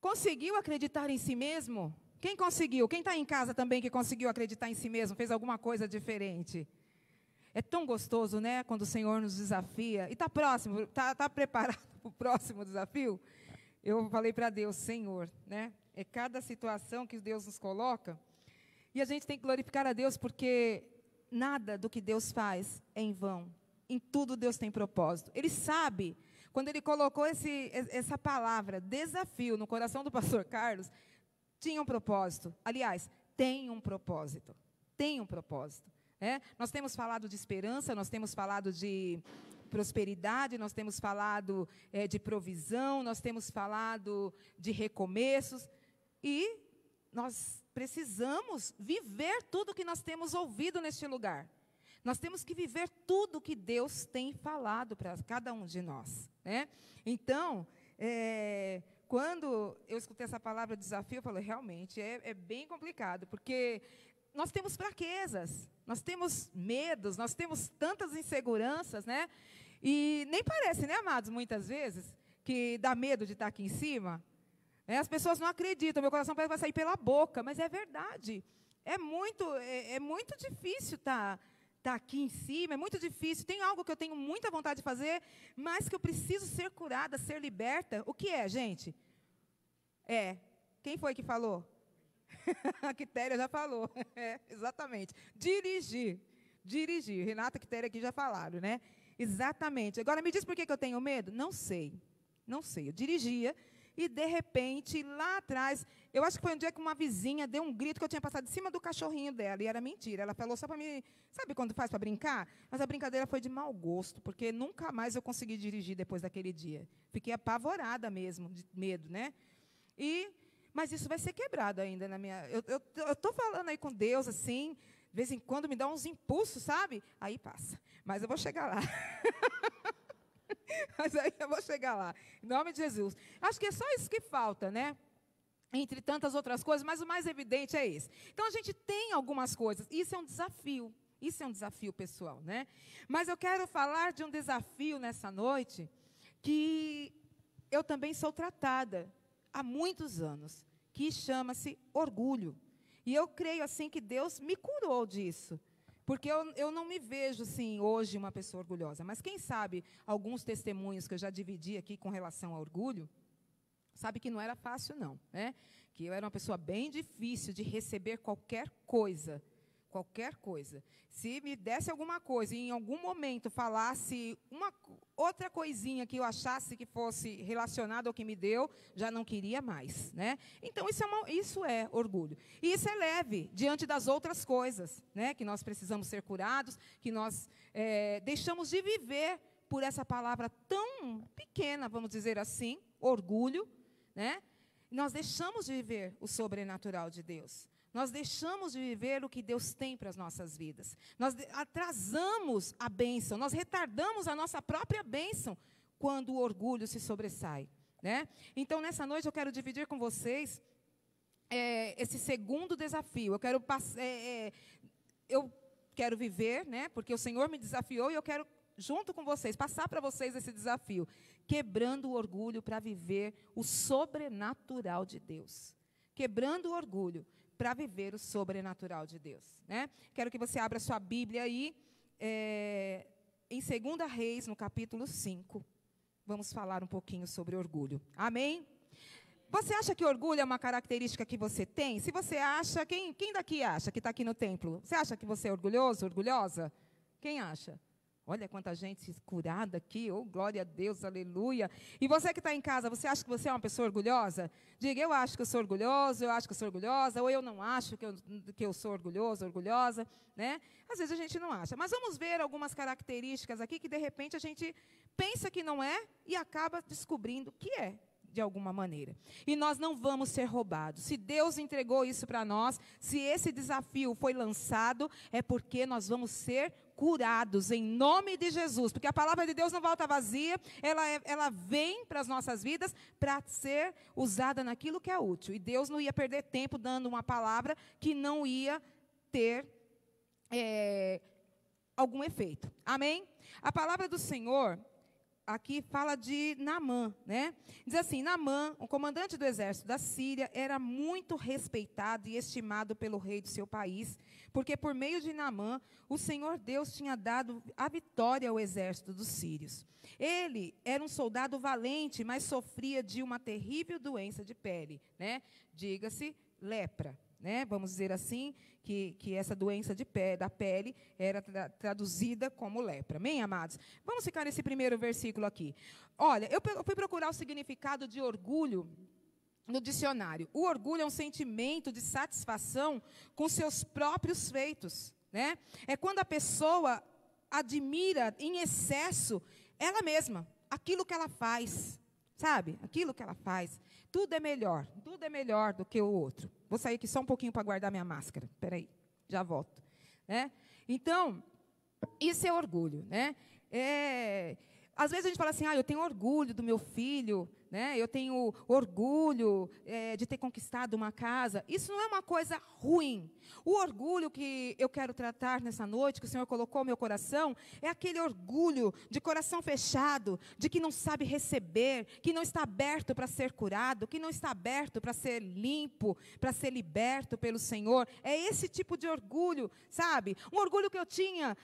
Conseguiu acreditar em si mesmo? Quem conseguiu? Quem está em casa também que conseguiu acreditar em si mesmo, fez alguma coisa diferente? É tão gostoso, né, quando o Senhor nos desafia. E está próximo, está preparado para o próximo desafio? Eu falei para Deus, Senhor, né? É cada situação que Deus nos coloca. E a gente tem que glorificar a Deus, porque nada do que Deus faz é em vão. Em tudo Deus tem propósito. Ele sabe, quando Ele colocou essa palavra, desafio, no coração do pastor Carlos, tinha um propósito. Aliás, tem um propósito. Tem um propósito. Nós temos falado de esperança, nós temos falado de prosperidade, nós temos falado de provisão, nós temos falado de recomeços. E nós precisamos viver tudo que nós temos ouvido neste lugar. Nós temos que viver tudo que Deus tem falado para cada um de nós. Então, quando eu escutei essa palavra desafio, eu falei, realmente, é bem complicado, porque nós temos fraquezas, nós temos medos, nós temos tantas inseguranças, né? E nem parece, né, amados, muitas vezes, que dá medo de estar aqui em cima. As pessoas não acreditam, meu coração parece que vai sair pela boca, mas é verdade. É muito difícil estar aqui em cima, é muito difícil. Tem algo que eu tenho muita vontade de fazer, mas que eu preciso ser curada, ser liberta. O que é, gente? Quem foi que falou? A Quitéria já falou. Exatamente. Dirigir. Renata e Quitéria aqui já falaram, né? Exatamente. Agora, me diz por que eu tenho medo? Não sei. Eu dirigia e, de repente, lá atrás, eu acho que foi um dia que uma vizinha deu um grito que eu tinha passado de cima do cachorrinho dela, e era mentira. Ela falou só para mim, sabe quando faz para brincar? Mas a brincadeira foi de mau gosto, porque nunca mais eu consegui dirigir depois daquele dia. Fiquei apavorada mesmo, de medo, né? Mas isso vai ser quebrado ainda na minha... Eu estou falando aí com Deus, assim, de vez em quando me dá uns impulsos, sabe? Aí passa. Mas eu vou chegar lá. Mas aí eu vou chegar lá. Em nome de Jesus. Acho que é só isso que falta, né? Entre tantas outras coisas, mas o mais evidente é esse. Então, a gente tem algumas coisas. Isso é um desafio. Isso é um desafio pessoal, né? Mas eu quero falar de um desafio nessa noite que eu também sou tratada há muitos anos, que chama-se orgulho. E eu creio, assim, que Deus me curou disso. Porque eu não me vejo, assim, hoje uma pessoa orgulhosa. Mas quem sabe, alguns testemunhos que eu já dividi aqui com relação ao orgulho, sabe que não era fácil, não. Né? Que eu era uma pessoa bem difícil de receber qualquer coisa. Qualquer coisa. Se me desse alguma coisa e em algum momento falasse uma outra coisinha que eu achasse que fosse relacionada ao que me deu, já não queria mais. Né? Então, isso é orgulho. E isso é leve diante das outras coisas, né? Que nós precisamos ser curados, que nós deixamos de viver por essa palavra tão pequena, vamos dizer assim, orgulho. Né? Nós deixamos de viver o sobrenatural de Deus. Nós deixamos de viver o que Deus tem para as nossas vidas. Nós atrasamos a bênção, nós retardamos a nossa própria bênção quando o orgulho se sobressai. Né? Então, nessa noite, eu quero dividir com vocês esse segundo desafio. Eu quero viver, né? Porque o Senhor me desafiou e eu quero, junto com vocês, passar para vocês esse desafio. Quebrando o orgulho para viver o sobrenatural de Deus. Quebrando o orgulho para viver o sobrenatural de Deus. Né? Quero que você abra sua Bíblia aí, em 2 Reis, no capítulo 5. Vamos falar um pouquinho sobre orgulho. Amém? Você acha que orgulho é uma característica que você tem? Se você acha, quem daqui acha que está aqui no templo? Você acha que você é orgulhoso, orgulhosa? Quem acha? Olha quanta gente curada aqui, oh, glória a Deus, aleluia. E você que está em casa, você acha que você é uma pessoa orgulhosa? Diga, eu acho que eu sou orgulhoso, eu acho que eu sou orgulhosa, ou eu não acho que eu sou orgulhoso, orgulhosa. Né? Às vezes a gente não acha. Mas vamos ver algumas características aqui que, de repente, a gente pensa que não é e acaba descobrindo que é, de alguma maneira. E nós não vamos ser roubados. Se Deus entregou isso para nós, se esse desafio foi lançado, é porque nós vamos ser curados em nome de Jesus, porque a palavra de Deus não volta vazia, ela vem para as nossas vidas para ser usada naquilo que é útil, e Deus não ia perder tempo dando uma palavra que não ia ter algum efeito, amém? A palavra do Senhor, aqui fala de Naamã, né? Diz assim, Naamã, o comandante do exército da Síria, era muito respeitado e estimado pelo rei do seu país, porque por meio de Naamã, o Senhor Deus tinha dado a vitória ao exército dos sírios. Ele era um soldado valente, mas sofria de uma terrível doença de pele, né? Diga-se, lepra. Né, vamos dizer assim, que essa doença da pele era traduzida como lepra. Amém, amados? Vamos ficar nesse primeiro versículo aqui. Olha, eu fui procurar o significado de orgulho no dicionário. O orgulho é um sentimento de satisfação com seus próprios feitos. Né? É quando a pessoa admira em excesso ela mesma, aquilo que ela faz. Sabe? Aquilo que ela faz. Tudo é melhor do que o outro. Vou sair aqui só um pouquinho para guardar minha máscara. Espera aí, já volto. Né? Então, isso é orgulho. Né? Às vezes a gente fala assim, eu tenho orgulho do meu filho, né? Eu tenho orgulho de ter conquistado uma casa. Isso não é uma coisa ruim. O orgulho que eu quero tratar nessa noite, que o Senhor colocou no meu coração, é aquele orgulho de coração fechado, de que não sabe receber, que não está aberto para ser curado, que não está aberto para ser limpo, para ser liberto pelo Senhor. É esse tipo de orgulho, sabe? Um orgulho que eu tinha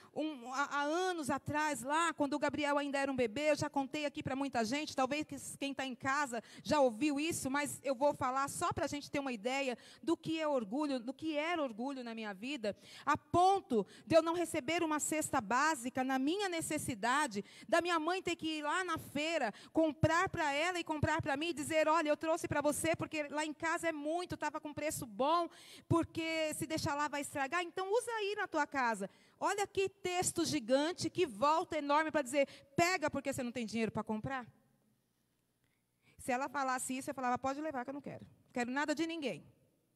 há anos atrás, lá, quando o Gabriel ainda era um bebê. Eu já contei aqui para muita gente, talvez quem está em casa já ouviu isso, mas eu vou falar só para a gente ter uma ideia do que é orgulho, do que era orgulho na minha vida, a ponto de eu não receber uma cesta básica na minha necessidade, da minha mãe ter que ir lá na feira, comprar para ela e comprar para mim, e dizer, olha, eu trouxe para você, porque lá em casa é muito, estava com preço bom, porque se deixar lá vai estragar, então usa aí na tua casa. Olha que texto gigante, que volta enorme para dizer, pega porque você não tem dinheiro para comprar. Se ela falasse isso, eu falava, pode levar que eu não quero. Não quero nada de ninguém.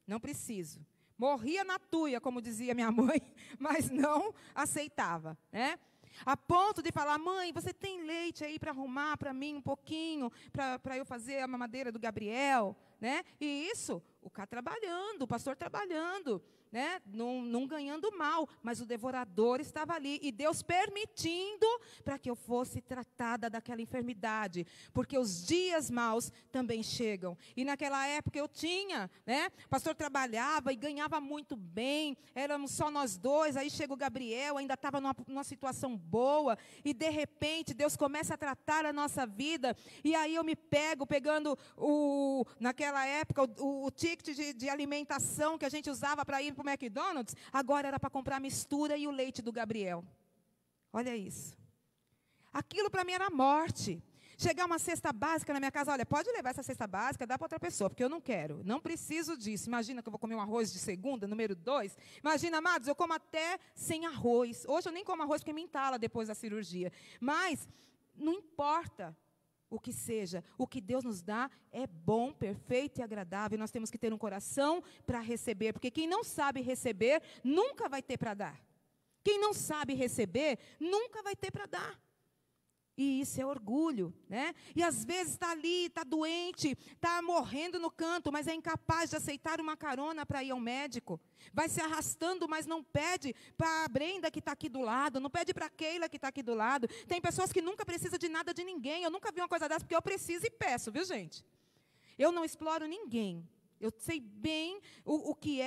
Não preciso. Morria na tuia, como dizia minha mãe, mas não aceitava. Né? A ponto de falar, mãe, você tem leite aí para arrumar para mim um pouquinho, para eu fazer a mamadeira do Gabriel? Né? E isso, o cara trabalhando, o pastor trabalhando. Né? Não ganhando mal, mas o devorador estava ali, e Deus permitindo para que eu fosse tratada daquela enfermidade, porque os dias maus também chegam, e naquela época eu tinha, né? O pastor trabalhava e ganhava muito bem, éramos só nós dois, aí chega o Gabriel, ainda estava numa situação boa, e de repente Deus começa a tratar a nossa vida, e aí eu me pegando naquela época, o ticket de alimentação que a gente usava para ir para o McDonald's, agora era para comprar a mistura e o leite do Gabriel. Olha isso. Aquilo para mim era morte. Chegar uma cesta básica na minha casa, olha, pode levar essa cesta básica, dá para outra pessoa, porque eu não quero, não preciso disso. Imagina que eu vou comer um arroz de segunda, número 2. Imagina, amados, eu como até sem arroz. Hoje eu nem como arroz porque me entala depois da cirurgia. Mas não importa o que seja, o que Deus nos dá é bom, perfeito e agradável. Nós temos que ter um coração para receber, porque quem não sabe receber, nunca vai ter para dar. Quem não sabe receber, nunca vai ter para dar. E isso é orgulho, né? E às vezes está ali, está doente, está morrendo no canto, mas é incapaz de aceitar uma carona para ir ao médico. Vai se arrastando, mas não pede para a Brenda que está aqui do lado, não pede para a Keila que está aqui do lado. Tem pessoas que nunca precisam de nada de ninguém. Eu nunca vi uma coisa dessa, porque eu preciso e peço, viu, gente? Eu não exploro ninguém. Eu sei bem o que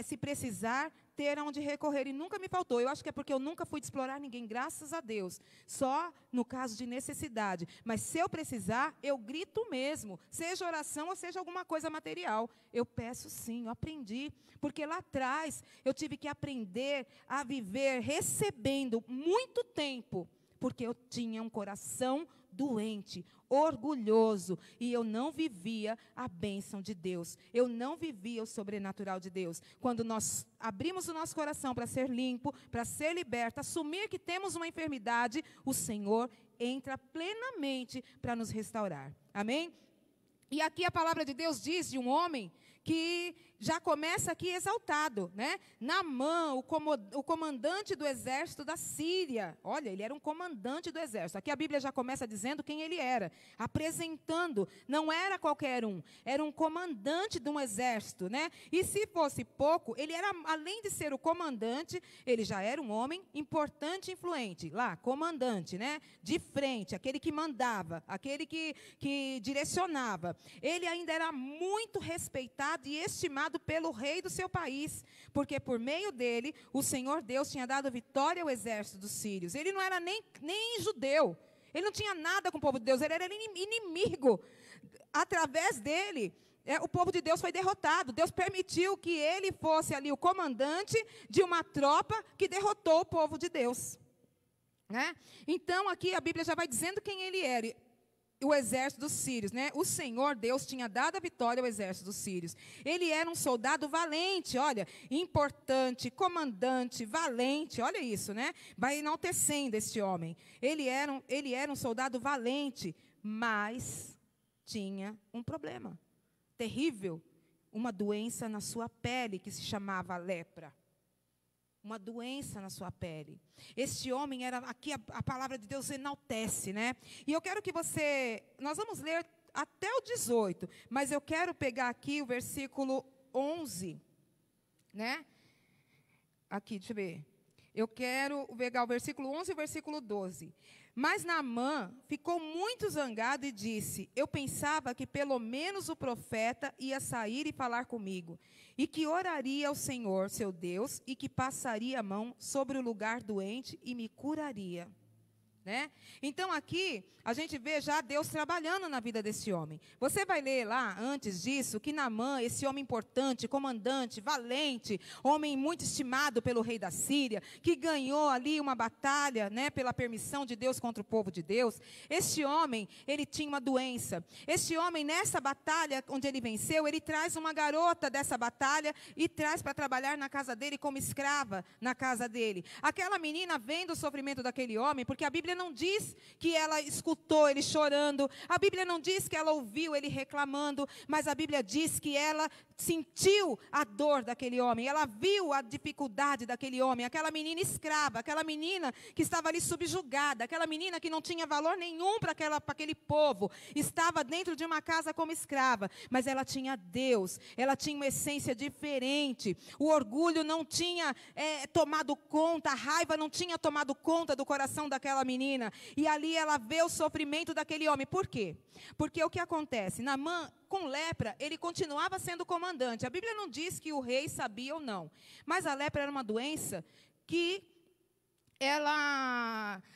se precisar, ter aonde recorrer, e nunca me faltou. Eu acho que é porque eu nunca fui de explorar ninguém, graças a Deus. Só no caso de necessidade. Mas se eu precisar, eu grito mesmo. Seja oração ou seja alguma coisa material. Eu peço sim, eu aprendi. Porque lá atrás, eu tive que aprender a viver recebendo muito tempo. Porque eu tinha um coração doente, orgulhoso, e eu não vivia a bênção de Deus, eu não vivia o sobrenatural de Deus. Quando nós abrimos o nosso coração para ser limpo, para ser liberto, assumir que temos uma enfermidade, o Senhor entra plenamente para nos restaurar. Amém? E aqui a palavra de Deus diz de um homem que já começa aqui exaltado, né? Naamã, o comandante do exército da Síria. Olha, ele era um comandante do exército. Aqui a Bíblia já começa dizendo quem ele era, apresentando. Não era qualquer um, era um comandante de um exército, né? E se fosse pouco, ele era, além de ser o comandante, ele já era um homem importante e influente. Lá, comandante, né? De frente, aquele que mandava, aquele que direcionava. Ele ainda era muito respeitado e estimado pelo rei do seu país, porque por meio dele, o Senhor Deus tinha dado vitória ao exército dos sírios. Ele não era nem judeu, ele não tinha nada com o povo de Deus, ele era inimigo. Através dele, o povo de Deus foi derrotado. Deus permitiu que ele fosse ali o comandante de uma tropa que derrotou o povo de Deus, né? Então, aqui a Bíblia já vai dizendo quem ele era. O exército dos sírios, né? O Senhor Deus tinha dado a vitória ao exército dos sírios. Ele era um soldado valente, olha, importante, comandante, valente, olha isso, né? Vai enaltecendo este homem. Ele era um soldado valente, mas tinha um problema terrível, uma doença na sua pele que se chamava lepra. Uma doença na sua pele. Este homem era, aqui a palavra de Deus enaltece, né? E eu quero que nós vamos ler até o 18, mas eu quero pegar aqui o versículo 11, né? Aqui, deixa eu ver. Eu quero pegar o versículo 11 e o versículo 12. Mas Naamã ficou muito zangado e disse: eu pensava que pelo menos o profeta ia sair e falar comigo, e que oraria ao Senhor, seu Deus, e que passaria a mão sobre o lugar doente e me curaria. Né? Então, aqui, a gente vê já Deus trabalhando na vida desse homem. Você vai ler lá, antes disso, que Naamã, esse homem importante, comandante, valente, homem muito estimado pelo rei da Síria, que ganhou ali uma batalha, né, pela permissão de Deus contra o povo de Deus. Este homem, ele tinha uma doença. Este homem, nessa batalha onde ele venceu, ele traz uma garota dessa batalha e traz para trabalhar na casa dele como escrava na casa dele. Aquela menina vendo o sofrimento daquele homem, porque a Bíblia não diz que ela escutou ele chorando, a Bíblia não diz que ela ouviu ele reclamando, mas a Bíblia diz que ela sentiu a dor daquele homem, ela viu a dificuldade daquele homem, aquela menina escrava, aquela menina que estava ali subjugada, aquela menina que não tinha valor nenhum para aquele povo, estava dentro de uma casa como escrava, mas ela tinha Deus, ela tinha uma essência diferente, o orgulho não tinha tomado conta, a raiva não tinha tomado conta do coração daquela menina, e ali ela vê o sofrimento daquele homem. Por quê? Porque o que acontece? Naamã, com lepra, ele continuava sendo comandante. A Bíblia não diz que o rei sabia ou não, mas a lepra era uma doença que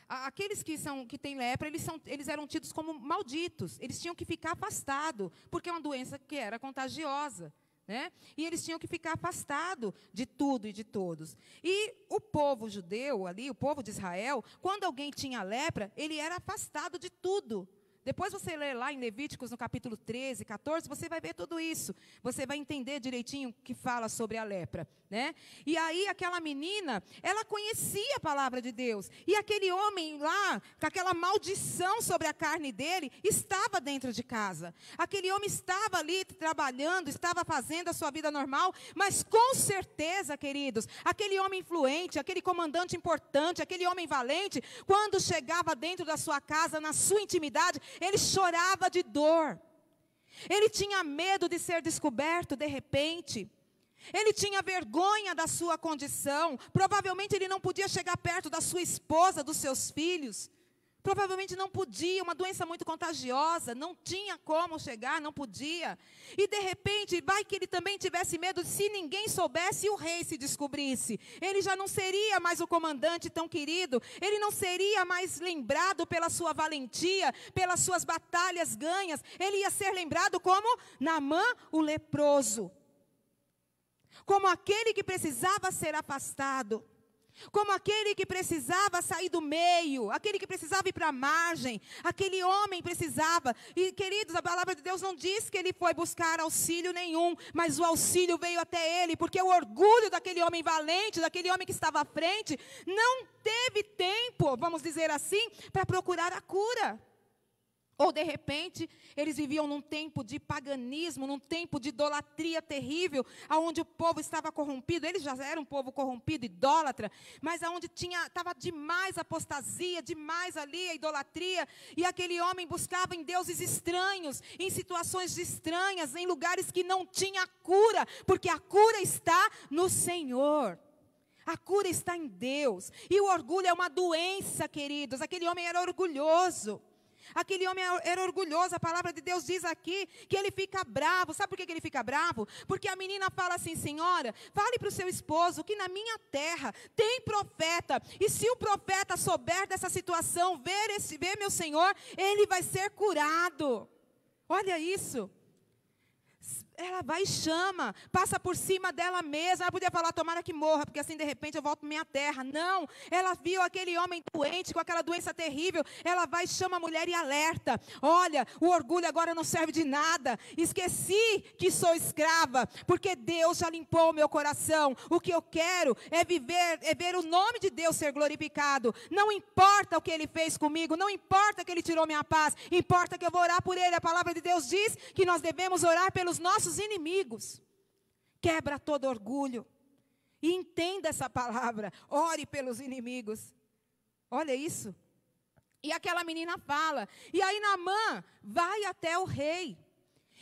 aqueles que têm lepra, eles eram tidos como malditos, eles tinham que ficar afastados, porque é uma doença que era contagiosa. Né? E eles tinham que ficar afastados de tudo e de todos. E o povo judeu ali, o povo de Israel, quando alguém tinha lepra, ele era afastado de tudo. Depois você lê lá em Levíticos, no capítulo 13, 14, você vai ver tudo isso. Você vai entender direitinho o que fala sobre a lepra, né? E aí aquela menina, ela conhecia a palavra de Deus. E aquele homem lá, com aquela maldição sobre a carne dele, estava dentro de casa. Aquele homem estava ali trabalhando, estava fazendo a sua vida normal, mas com certeza, queridos, aquele homem influente, aquele comandante importante, aquele homem valente, quando chegava dentro da sua casa, na sua intimidade, ele chorava de dor. Ele tinha medo de ser descoberto de repente. Ele tinha vergonha da sua condição. Provavelmente ele não podia chegar perto da sua esposa, dos seus filhos. Provavelmente não podia, uma doença muito contagiosa, não tinha como chegar, não podia. E de repente, vai que ele também tivesse medo, se ninguém soubesse e o rei se descobrisse. Ele já não seria mais o comandante tão querido, ele não seria mais lembrado pela sua valentia, pelas suas batalhas ganhas. Ele ia ser lembrado como Naamã, o leproso. Como aquele que precisava ser afastado. Como aquele que precisava sair do meio, aquele que precisava ir para a margem, aquele homem precisava. E, queridos, a palavra de Deus não diz que ele foi buscar auxílio nenhum, mas o auxílio veio até ele, porque o orgulho daquele homem valente, daquele homem que estava à frente, não teve tempo, vamos dizer assim, para procurar a cura. Ou, de repente, eles viviam num tempo de paganismo, num tempo de idolatria terrível, onde o povo estava corrompido. Eles já eram um povo corrompido, idólatra, mas onde estava demais apostasia, demais ali a idolatria. E aquele homem buscava em deuses estranhos, em situações estranhas, em lugares que não tinha cura, porque a cura está no Senhor. A cura está em Deus. E o orgulho é uma doença, queridos. Aquele homem era orgulhoso. Aquele homem era orgulhoso. A palavra de Deus diz aqui que ele fica bravo. Sabe por que ele fica bravo? Porque a menina fala assim: senhora, fale para o seu esposo que na minha terra tem profeta. E se o profeta souber dessa situação, ver meu senhor, ele vai ser curado. Olha isso. Ela vai e chama, passa por cima dela mesma. Ela podia falar: tomara que morra, porque assim de repente eu volto para minha terra. Não, ela viu aquele homem doente, com aquela doença terrível. Ela vai e chama a mulher e alerta: olha, o orgulho agora não serve de nada. Esqueci que sou escrava, porque Deus já limpou o meu coração. O que eu quero é ver o nome de Deus ser glorificado. Não importa o que ele fez comigo, não importa que ele tirou minha paz, importa que eu vou orar por ele. A palavra de Deus diz que nós devemos orar pelos nossos inimigos. Quebra todo orgulho e entenda essa palavra. Ore pelos inimigos. Olha isso. E aquela menina fala. E aí Naamã vai até o rei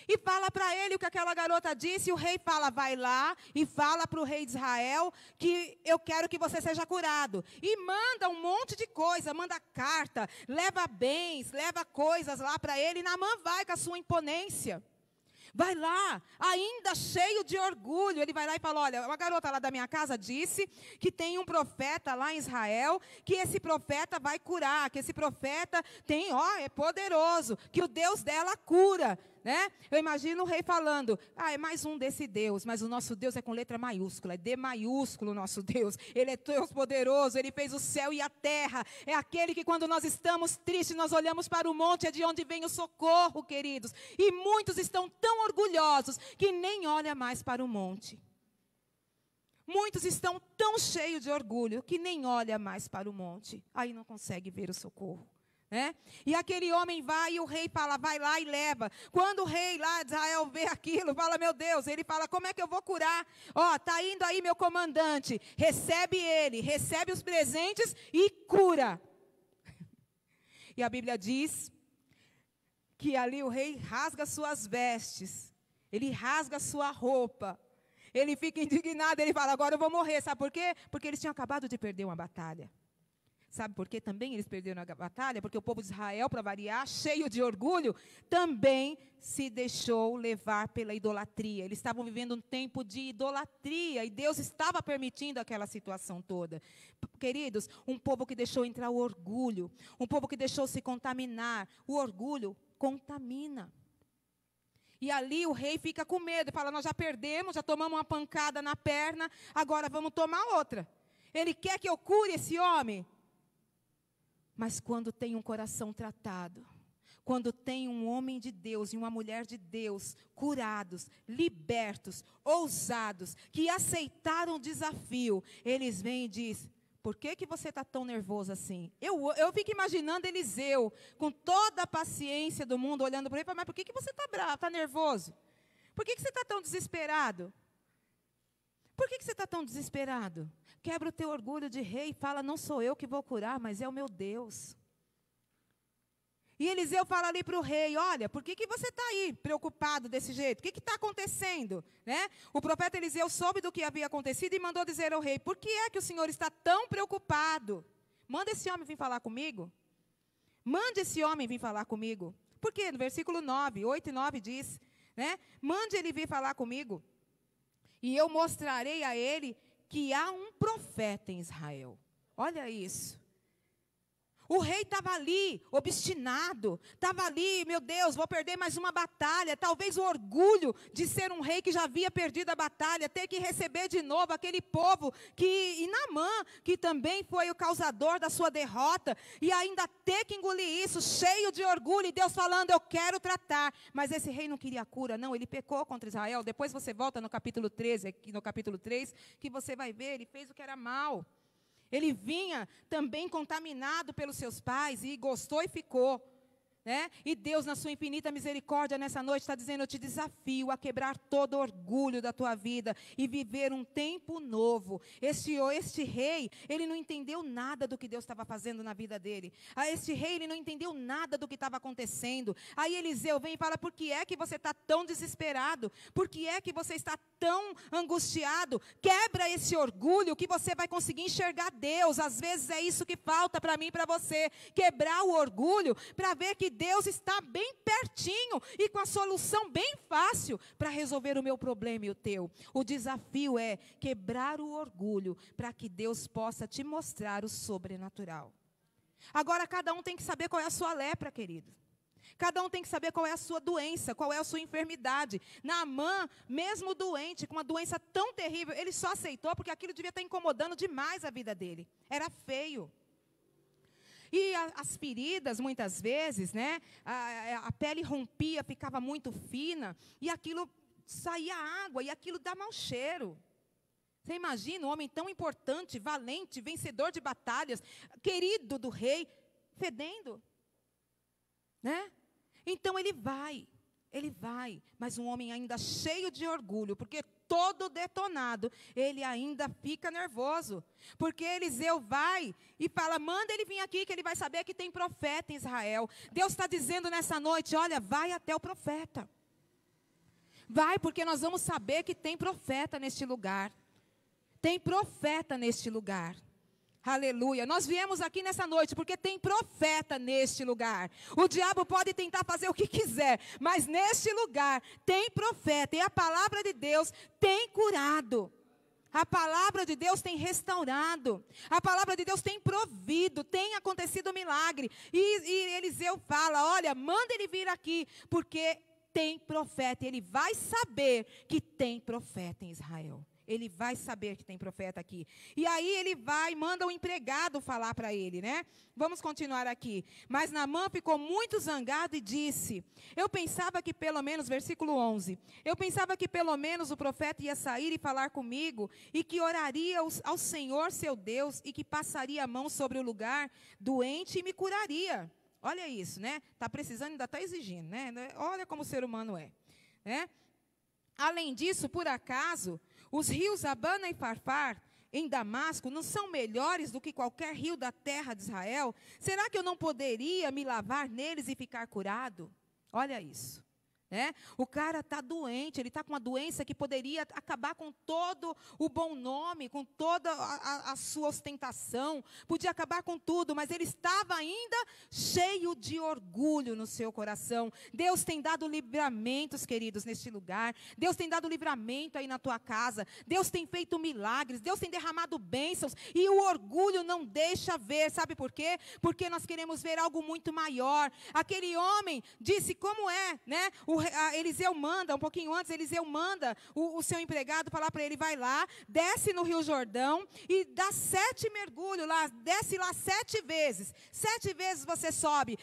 e fala para ele o que aquela garota disse. E o rei fala: vai lá e fala para o rei de Israel que eu quero que você seja curado. E manda um monte de coisa, manda carta, leva bens, leva coisas lá para ele. E Naamã vai com a sua imponência. Vai lá, ainda cheio de orgulho. Ele vai lá e fala: olha, uma garota lá da minha casa disse que tem um profeta lá em Israel, que esse profeta vai curar, que esse profeta é poderoso, que o Deus dela cura, né? Eu imagino o rei falando: é mais um desse Deus, mas o nosso Deus é com letra maiúscula, é D maiúsculo o nosso Deus. Ele é Deus poderoso, ele fez o céu e a terra. É aquele que quando nós estamos tristes, nós olhamos para o monte, é de onde vem o socorro, queridos. E muitos estão tão orgulhosos que nem olham mais para o monte. Muitos estão tão cheios de orgulho que nem olham mais para o monte. Aí não consegue ver o socorro. Né? E aquele homem vai e o rei fala: vai lá e leva. Quando o rei lá de Israel vê aquilo, fala: meu Deus, ele fala: como é que eu vou curar? Está indo aí meu comandante, recebe ele, recebe os presentes e cura. E a Bíblia diz que ali o rei rasga suas vestes, ele rasga sua roupa, ele fica indignado, ele fala: agora eu vou morrer. Sabe por quê? Porque eles tinham acabado de perder uma batalha. Sabe por que também eles perderam a batalha? Porque o povo de Israel, para variar, cheio de orgulho, também se deixou levar pela idolatria. Eles estavam vivendo um tempo de idolatria e Deus estava permitindo aquela situação toda. Queridos, um povo que deixou entrar o orgulho, um povo que deixou se contaminar. O orgulho contamina. E ali o rei fica com medo e fala: nós já perdemos, já tomamos uma pancada na perna, agora vamos tomar outra. Ele quer que eu cure esse homem? Mas quando tem um coração tratado, quando tem um homem de Deus e uma mulher de Deus curados, libertos, ousados, que aceitaram o desafio, eles vêm e dizem: por que você está tão nervoso assim? Eu fico imaginando Eliseu, com toda a paciência do mundo, olhando para ele e falando: mas por que você está bravo, está nervoso? Por que você está tão desesperado? Por que você está tão desesperado? Quebra o teu orgulho de rei e fala: não sou eu que vou curar, mas é o meu Deus. E Eliseu fala ali para o rei: olha, por que você está aí preocupado desse jeito? O que está acontecendo? Né? O profeta Eliseu soube do que havia acontecido e mandou dizer ao rei: por que é que o senhor está tão preocupado? Manda esse homem vir falar comigo. Mande esse homem vir falar comigo. Por quê? No versículo 9, 8 e 9 diz, né? Mande ele vir falar comigo. E eu mostrarei a ele que há um profeta em Israel. Olha isso. O rei estava ali, obstinado, estava ali: meu Deus, vou perder mais uma batalha. Talvez o orgulho de ser um rei que já havia perdido a batalha, ter que receber de novo aquele povo, e Naamã, que também foi o causador da sua derrota, e ainda ter que engolir isso, cheio de orgulho, e Deus falando: eu quero tratar. Mas esse rei não queria cura, não, ele pecou contra Israel. Depois você volta no capítulo 13, aqui no capítulo 3, que você vai ver, ele fez o que era mal. Ele vinha também contaminado pelos seus pais e gostou e ficou. né? E Deus, na sua infinita misericórdia, nessa noite está dizendo: eu te desafio a quebrar todo orgulho da tua vida e viver um tempo novo. Este rei, ele não entendeu nada do que Deus estava fazendo na vida dele. Este rei, ele não entendeu nada do que estava acontecendo. Aí Eliseu vem e fala: por que é que você está tão desesperado? Por que é que você está tão angustiado? Quebra esse orgulho que você vai conseguir enxergar Deus. Às vezes é isso que falta para mim e para você. Quebrar o orgulho para ver que Deus está bem pertinho e com a solução bem fácil para resolver o meu problema e o teu. O desafio é quebrar o orgulho para que Deus possa te mostrar o sobrenatural. Agora, cada um tem que saber qual é a sua lepra, querido. Cada um tem que saber qual é a sua doença, qual é a sua enfermidade. Naamã, mesmo doente, com uma doença tão terrível, ele só aceitou porque aquilo devia estar incomodando demais a vida dele. Era feio. E as feridas, muitas vezes, né, a pele rompia, ficava muito fina, e aquilo saía água, e aquilo dá mau cheiro. Você imagina um homem tão importante, valente, vencedor de batalhas, querido do rei, fedendo, né? Então ele vai, mas um homem ainda cheio de orgulho, porque todo detonado, ele ainda fica nervoso. Porque Eliseu vai e fala: manda ele vir aqui, que ele vai saber que tem profeta em Israel. Deus está dizendo nessa noite: olha, vai até o profeta. Vai, porque nós vamos saber que tem profeta neste lugar. Tem profeta neste lugar. Aleluia. Nós viemos aqui nessa noite porque tem profeta neste lugar. O diabo pode tentar fazer o que quiser, mas neste lugar tem profeta. E a palavra de Deus tem curado. A palavra de Deus tem restaurado. A palavra de Deus tem provido. Tem acontecido milagre. E Eliseu fala: olha, manda ele vir aqui, porque tem profeta. Ele vai saber que tem profeta em Israel. Ele vai saber que tem profeta aqui. E aí ele vai, manda o empregado falar para ele, né? Vamos continuar aqui. Mas Naamã ficou muito zangado e disse: eu pensava que pelo menos, versículo 11, eu pensava que pelo menos o profeta ia sair e falar comigo, e que oraria ao Senhor seu Deus, e que passaria a mão sobre o lugar doente e me curaria. Olha isso, né? Está precisando, ainda está exigindo, né? Olha como o ser humano é, né? Além disso, por acaso, os rios Abana e Farfar, em Damasco, não são melhores do que qualquer rio da terra de Israel? Será que eu não poderia me lavar neles e ficar curado? Olha isso. né? O cara está doente, ele está com uma doença que poderia acabar com todo o bom nome, com toda a sua ostentação, podia acabar com tudo, mas ele estava ainda cheio de orgulho no seu coração. Deus tem dado livramentos, queridos, neste lugar. Deus tem dado livramento aí na tua casa. Deus tem feito milagres, Deus tem derramado bênçãos, e o orgulho não deixa ver. Sabe por quê? Porque nós queremos ver algo muito maior. Aquele homem disse como é, né? Eliseu manda, um pouquinho antes, Eliseu manda o seu empregado falar para ele: vai lá, desce no Rio Jordão e dá 7 mergulhos lá, desce lá 7 vezes. 7 vezes você sobe.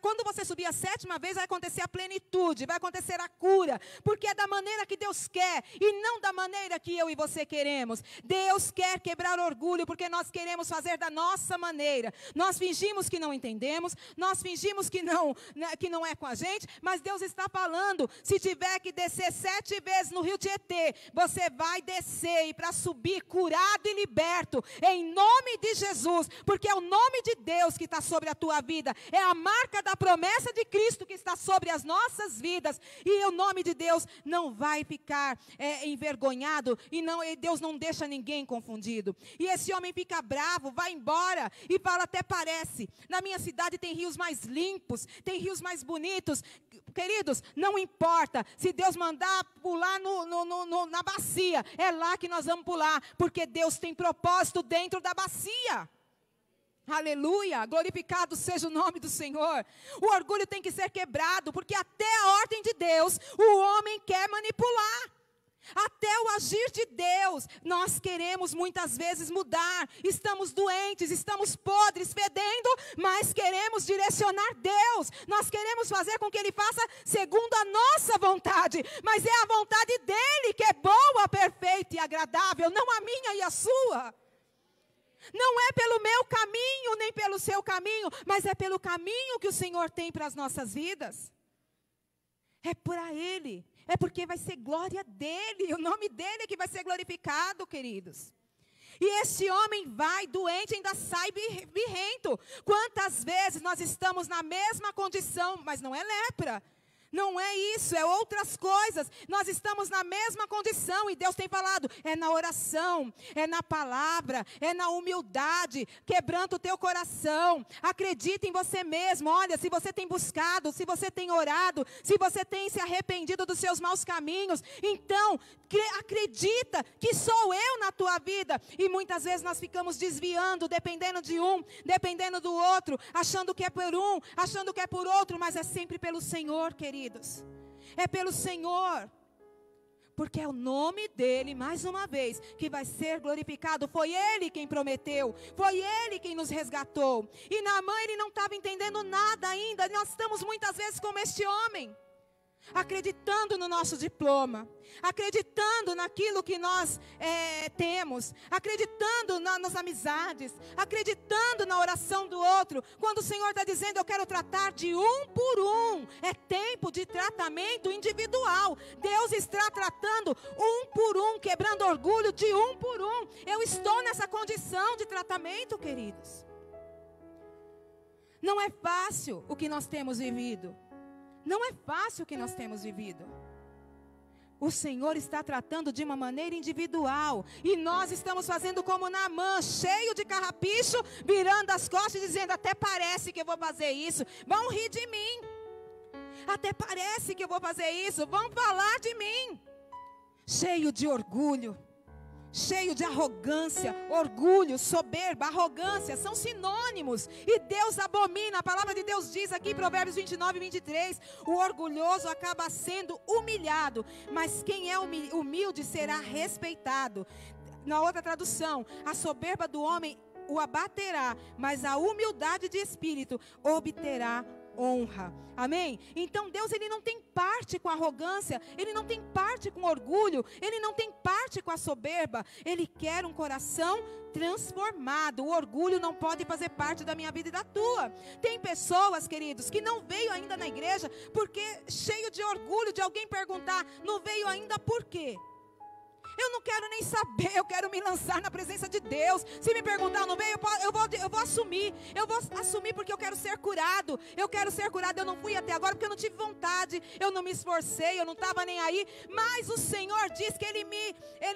Quando você subir a 7ª vez, vai acontecer a plenitude, vai acontecer a cura, porque é da maneira que Deus quer e não da maneira que eu e você queremos. Deus quer quebrar orgulho, porque nós queremos fazer da nossa maneira. Nós fingimos que não entendemos, nós fingimos que não é com a gente, mas Deus está falando: se tiver que descer 7 vezes no rio Tietê, você vai descer, e para subir curado e liberto, em nome de Jesus, porque é o nome de Deus que está sobre a tua vida, é a marca da promessa de Cristo que está sobre as nossas vidas, e o nome de Deus não vai ficar envergonhado, e Deus não deixa ninguém confundido. E esse homem fica bravo, vai embora e fala: até parece, na minha cidade tem rios mais limpos, tem rios mais bonitos. Queridos, não importa, se Deus mandar pular na bacia, é lá que nós vamos pular, porque Deus tem propósito dentro da bacia. Aleluia, glorificado seja o nome do Senhor. O orgulho tem que ser quebrado, porque até a ordem de Deus, o homem quer manipular. Até o agir de Deus, nós queremos muitas vezes mudar. Estamos doentes, estamos podres, fedendo, mas queremos direcionar Deus. Nós queremos fazer com que Ele faça segundo a nossa vontade, mas é a vontade dEle que é boa, perfeita e agradável, não a minha e a sua. Não é pelo meu caminho, nem pelo seu caminho, mas é pelo caminho que o Senhor tem para as nossas vidas. É para Ele, é porque vai ser glória dEle, o nome dEle é que vai ser glorificado, queridos. E esse homem vai doente, ainda sai birrento. Quantas vezes nós estamos na mesma condição, mas não é lepra. Não é isso, é outras coisas. Nós estamos na mesma condição e Deus tem falado, é na oração, é na palavra, é na humildade, quebrando o teu coração. Acredita em você mesmo. Olha, se você tem buscado, se você tem orado, se você tem se arrependido dos seus maus caminhos, então acredita que sou eu na tua vida. E muitas vezes nós ficamos desviando, dependendo de um, dependendo do outro, achando que é por um, achando que é por outro, mas é sempre pelo Senhor, querido. É pelo Senhor, porque é o nome dEle, mais uma vez, que vai ser glorificado. Foi Ele quem prometeu, foi Ele quem nos resgatou. E Naamã, ele não estava entendendo nada ainda. Nós estamos muitas vezes como este homem, acreditando no nosso diploma, acreditando naquilo que nós temos, acreditando nas amizades, acreditando na oração do outro, quando o Senhor está dizendo, eu quero tratar de um por um. É tempo de tratamento individual. Deus está tratando um por um, quebrando orgulho de um por um. Eu estou nessa condição de tratamento, queridos. Não é fácil o que nós temos vivido. Não é fácil o que nós temos vivido. O Senhor está tratando de uma maneira individual. E nós estamos fazendo como Naamã, cheio de carrapicho, virando as costas e dizendo, até parece que eu vou fazer isso. Vão rir de mim. Até parece que eu vou fazer isso. Vão falar de mim. Cheio de orgulho. Cheio de arrogância, orgulho, soberba, arrogância, são sinônimos. E Deus abomina, a palavra de Deus diz aqui em Provérbios 29 e 23, o orgulhoso acaba sendo humilhado, mas quem é humilde será respeitado. Na outra tradução, a soberba do homem o abaterá, mas a humildade de espírito obterá honra. Amém? Então Deus, ele não tem parte com a arrogância, ele não tem parte com orgulho, ele não tem parte com a soberba. Ele quer um coração transformado. O orgulho não pode fazer parte da minha vida e da tua. Tem pessoas, queridos, que não veio ainda na igreja porque cheio de orgulho de alguém perguntar, não veio ainda por quê? Eu não quero nem saber, eu quero me lançar na presença de Deus. Se me perguntar, não veio, eu vou assumir. Eu vou assumir porque eu quero ser curado. Eu quero ser curado, eu não fui até agora porque eu não tive vontade. Eu não me esforcei, eu não estava nem aí. Mas o Senhor diz que Ele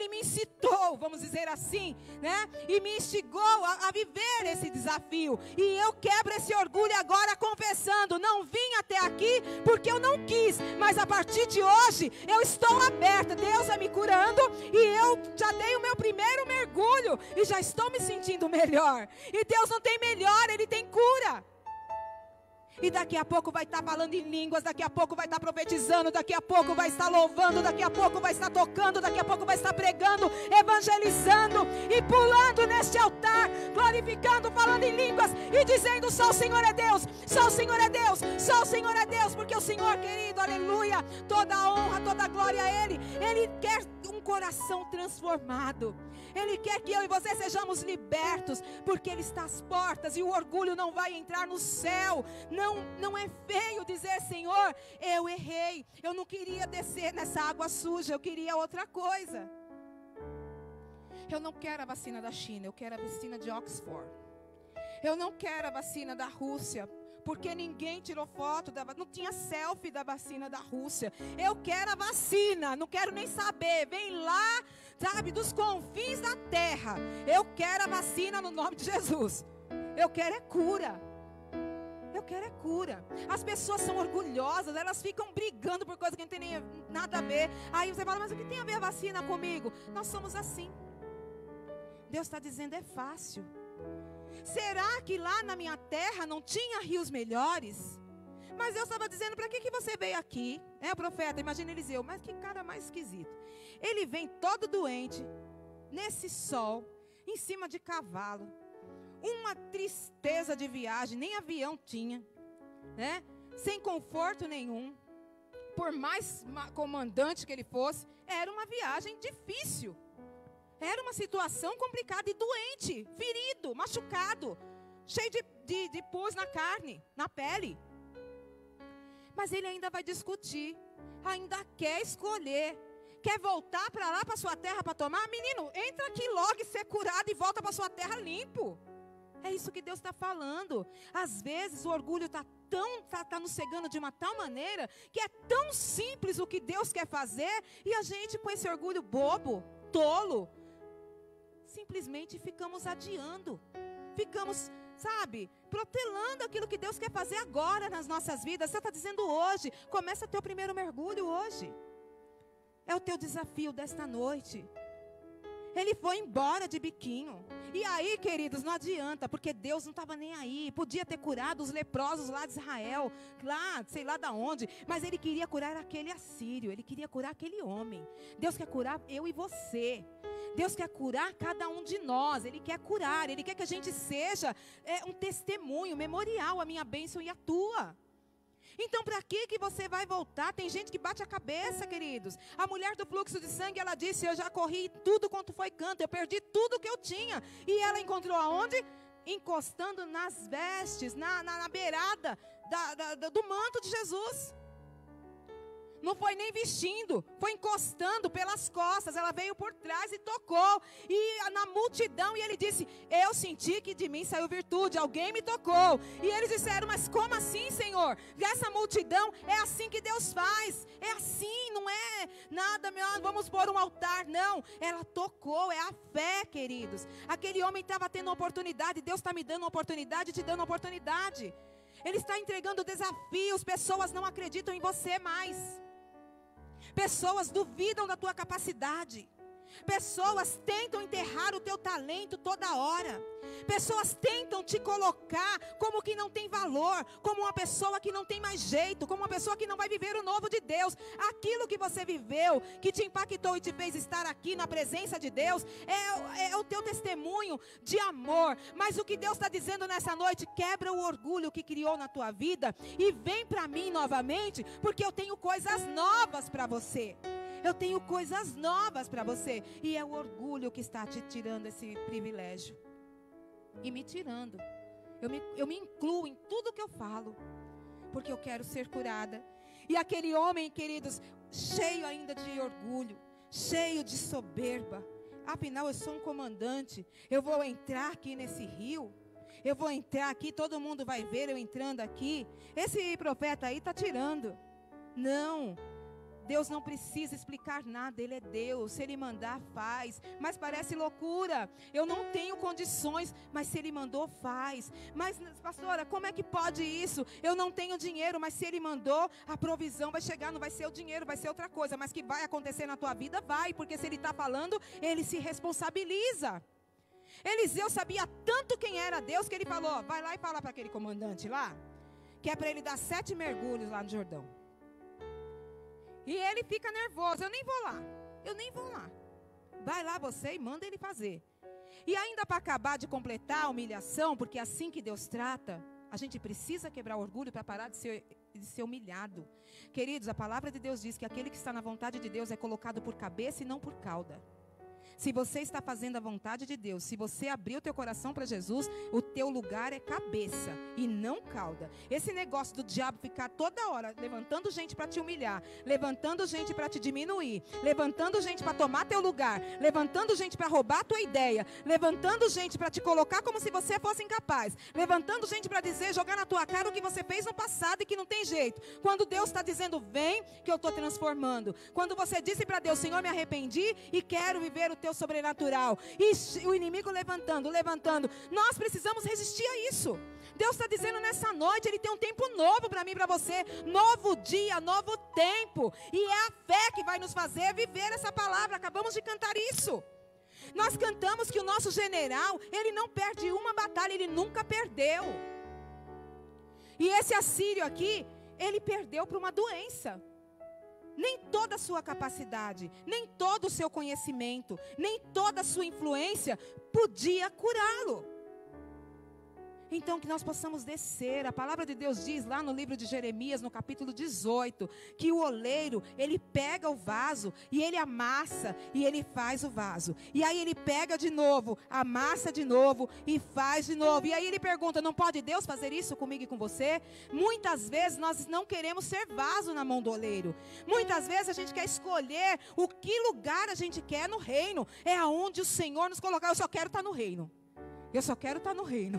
me incitou, vamos dizer assim, né? E me instigou a viver esse desafio. E eu quebro esse orgulho agora confessando, não vim até aqui porque eu não quis. Mas a partir de hoje, eu estou aberta. Deus vai me curando. E eu já dei o meu primeiro mergulho e já estou me sentindo melhor. E Deus não tem melhor, Ele tem cura. E daqui a pouco vai estar falando em línguas, daqui a pouco vai estar profetizando, daqui a pouco vai estar louvando, daqui a pouco vai estar tocando, daqui a pouco vai estar pregando, evangelizando e pulando neste altar, glorificando, falando em línguas e dizendo, só o Senhor é Deus, só o Senhor é Deus, só o Senhor é Deus, porque o Senhor, querido, aleluia, toda a honra, toda a glória a Ele. Ele quer um coração transformado. Ele quer que eu e você sejamos libertos, porque Ele está às portas e o orgulho não vai entrar no céu. Não é feio dizer, Senhor, eu errei, eu não queria descer nessa água suja, eu queria outra coisa. Eu não quero a vacina da China, eu quero a vacina de Oxford. Eu não quero a vacina da Rússia, porque ninguém tirou foto, não tinha selfie da vacina da Rússia. Eu quero a vacina, não quero nem saber, vem lá, sabe, dos confins da terra. Eu quero a vacina no nome de Jesus. Eu quero é cura. Eu quero é cura. As pessoas são orgulhosas, elas ficam brigando por coisa que não tem nem nada a ver. Aí você fala, mas o que tem a ver a vacina comigo? Nós somos assim. Deus está dizendo, é fácil. Será que lá na minha terra não tinha rios melhores? Mas Deus estava dizendo, para que você veio aqui? O profeta, imagina Eliseu, mas que cara mais esquisito. Ele vem todo doente, nesse sol, em cima de cavalo. Uma tristeza de viagem, nem avião tinha, né? Sem conforto nenhum. Por mais comandante que ele fosse, era uma viagem difícil. Era uma situação complicada e doente, ferido, machucado, cheio de pus na carne, na pele. Mas ele ainda vai discutir, ainda quer escolher, quer voltar para lá, para sua terra para tomar. Menino, entra aqui logo e ser curado e volta para sua terra limpo. É isso que Deus está falando. Às vezes o orgulho está nos cegando de uma tal maneira que é tão simples o que Deus quer fazer e a gente com esse orgulho bobo, tolo, simplesmente ficamos adiando, ficamos, protelando aquilo que Deus quer fazer agora nas nossas vidas. Você está dizendo hoje, começa teu primeiro mergulho hoje. É o teu desafio desta noite. Ele foi embora de biquinho. E aí, queridos, não adianta, porque Deus não estava nem aí. Podia ter curado os leprosos lá de Israel, lá, sei lá de onde. Mas ele queria curar aquele assírio, ele queria curar aquele homem. Deus quer curar eu e você. Deus quer curar cada um de nós. Ele quer curar, Ele quer que a gente seja um testemunho, memorial, a minha bênção e a tua. Então, para que você vai voltar? Tem gente que bate a cabeça, queridos. A mulher do fluxo de sangue, ela disse, eu já corri tudo quanto foi canto, eu perdi tudo que eu tinha. E ela encontrou aonde? Encostando nas vestes, na beirada do manto de Jesus. Não foi nem vestindo, foi encostando pelas costas. Ela veio por trás e tocou. E na multidão, e ele disse, eu senti que de mim saiu virtude, alguém me tocou. E eles disseram, mas como assim, Senhor? Essa multidão, é assim que Deus faz. É assim, não é nada, vamos pôr um altar, não. Ela tocou, é a fé, queridos. Aquele homem estava tendo uma oportunidade, Deus está me dando uma oportunidade, te dando uma oportunidade. Ele está entregando desafios, pessoas não acreditam em você mais. Pessoas duvidam da tua capacidade. Pessoas tentam enterrar o teu talento toda hora. Pessoas tentam te colocar como que não tem valor, como uma pessoa que não tem mais jeito, como uma pessoa que não vai viver o novo de Deus. Aquilo que você viveu, que te impactou e te fez estar aqui na presença de Deus, é o teu testemunho de amor. Mas o que Deus está dizendo nessa noite, quebra o orgulho que criou na tua vida e vem para mim novamente, porque eu tenho coisas novas para você. Eu tenho coisas novas para você. E é o orgulho que está te tirando esse privilégio. E me tirando. Eu me incluo em tudo que eu falo. Porque eu quero ser curada. E aquele homem, queridos, cheio ainda de orgulho. Cheio de soberba. Afinal, eu sou um comandante. Eu vou entrar aqui nesse rio. Eu vou entrar aqui, todo mundo vai ver eu entrando aqui. Esse profeta aí está tirando. Não. Deus não precisa explicar nada, Ele é Deus, se Ele mandar, faz. Mas parece loucura, eu não tenho condições, mas se Ele mandou, faz. Mas, pastora, como é que pode isso? Eu não tenho dinheiro, mas se Ele mandou, a provisão vai chegar, não vai ser o dinheiro, vai ser outra coisa. Mas que vai acontecer na tua vida, vai, porque se Ele está falando, Ele se responsabiliza. Eliseu sabia tanto quem era Deus, que ele falou, vai lá e fala para aquele comandante lá, que é para ele dar 7 mergulhos lá no Jordão. E ele fica nervoso, eu nem vou lá. Vai lá você e manda ele fazer. E ainda para acabar de completar a humilhação, porque é assim que Deus trata, a gente precisa quebrar o orgulho para parar de ser humilhado. Queridos, a palavra de Deus diz que aquele que está na vontade de Deus é colocado por cabeça e não por cauda. Se você está fazendo a vontade de Deus, se você abrir o teu coração para Jesus, o teu lugar é cabeça e não cauda. Esse negócio do diabo ficar toda hora levantando gente para te humilhar, levantando gente para te diminuir, levantando gente para tomar teu lugar, levantando gente para roubar tua ideia, levantando gente para te colocar como se você fosse incapaz, levantando gente para dizer, jogar na tua cara o que você fez no passado e que não tem jeito. Quando Deus está dizendo, vem que eu estou transformando. Quando você disse para Deus, Senhor, me arrependi e quero viver o teu sobrenatural, e o inimigo levantando, nós precisamos resistir a isso. Deus está dizendo nessa noite, Ele tem um tempo novo para mim e para você, novo dia, novo tempo, e é a fé que vai nos fazer viver essa palavra. Acabamos de cantar isso. Nós cantamos que o nosso general, ele não perde uma batalha, ele nunca perdeu. E esse assírio aqui, ele perdeu para uma doença. Nem toda a sua capacidade, nem todo o seu conhecimento, nem toda a sua influência podia curá-lo. Então, que nós possamos descer. A palavra de Deus diz lá no livro de Jeremias, no capítulo 18, que o oleiro, ele pega o vaso e ele amassa e ele faz o vaso. E aí ele pega de novo, amassa de novo e faz de novo. E aí ele pergunta, não pode Deus fazer isso comigo e com você? Muitas vezes nós não queremos ser vaso na mão do oleiro. Muitas vezes a gente quer escolher o que lugar a gente quer no reino. É aonde o Senhor nos colocar. Eu só quero estar no reino. Eu só quero estar no reino.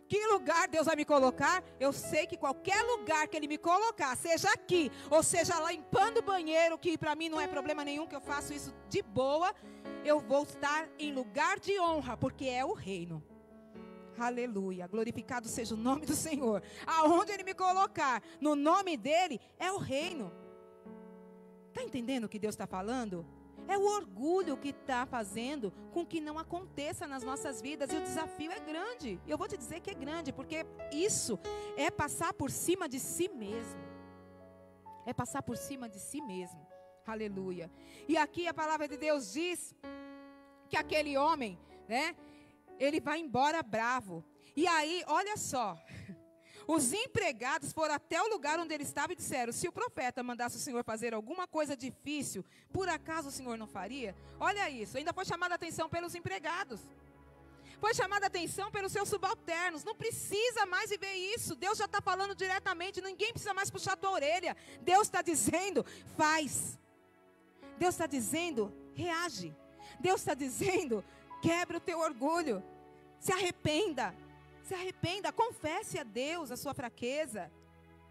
Que lugar Deus vai me colocar? Eu sei que qualquer lugar que Ele me colocar, seja aqui, ou seja lá limpando o banheiro, que para mim não é problema nenhum, que eu faço isso de boa, eu vou estar em lugar de honra, porque é o reino. Aleluia, glorificado seja o nome do Senhor. Aonde Ele me colocar, no nome dEle, é o reino. Está entendendo o que Deus está falando? É o orgulho que está fazendo com que não aconteça nas nossas vidas. E o desafio é grande. Eu vou te dizer que é grande, porque isso é passar por cima de si mesmo. É passar por cima de si mesmo. Aleluia. E aqui a palavra de Deus diz que aquele homem, né, ele vai embora bravo. E aí, olha só. Os empregados foram até o lugar onde ele estava e disseram, se o profeta mandasse o Senhor fazer alguma coisa difícil, por acaso o Senhor não faria? Olha isso, ainda foi chamada a atenção pelos empregados. Foi chamada a atenção pelos seus subalternos. Não precisa mais viver isso. Deus já está falando diretamente, ninguém precisa mais puxar a tua orelha. Deus está dizendo, faz. Deus está dizendo, reage. Deus está dizendo, quebra o teu orgulho. Se arrependa. Se arrependa, confesse a Deus a sua fraqueza.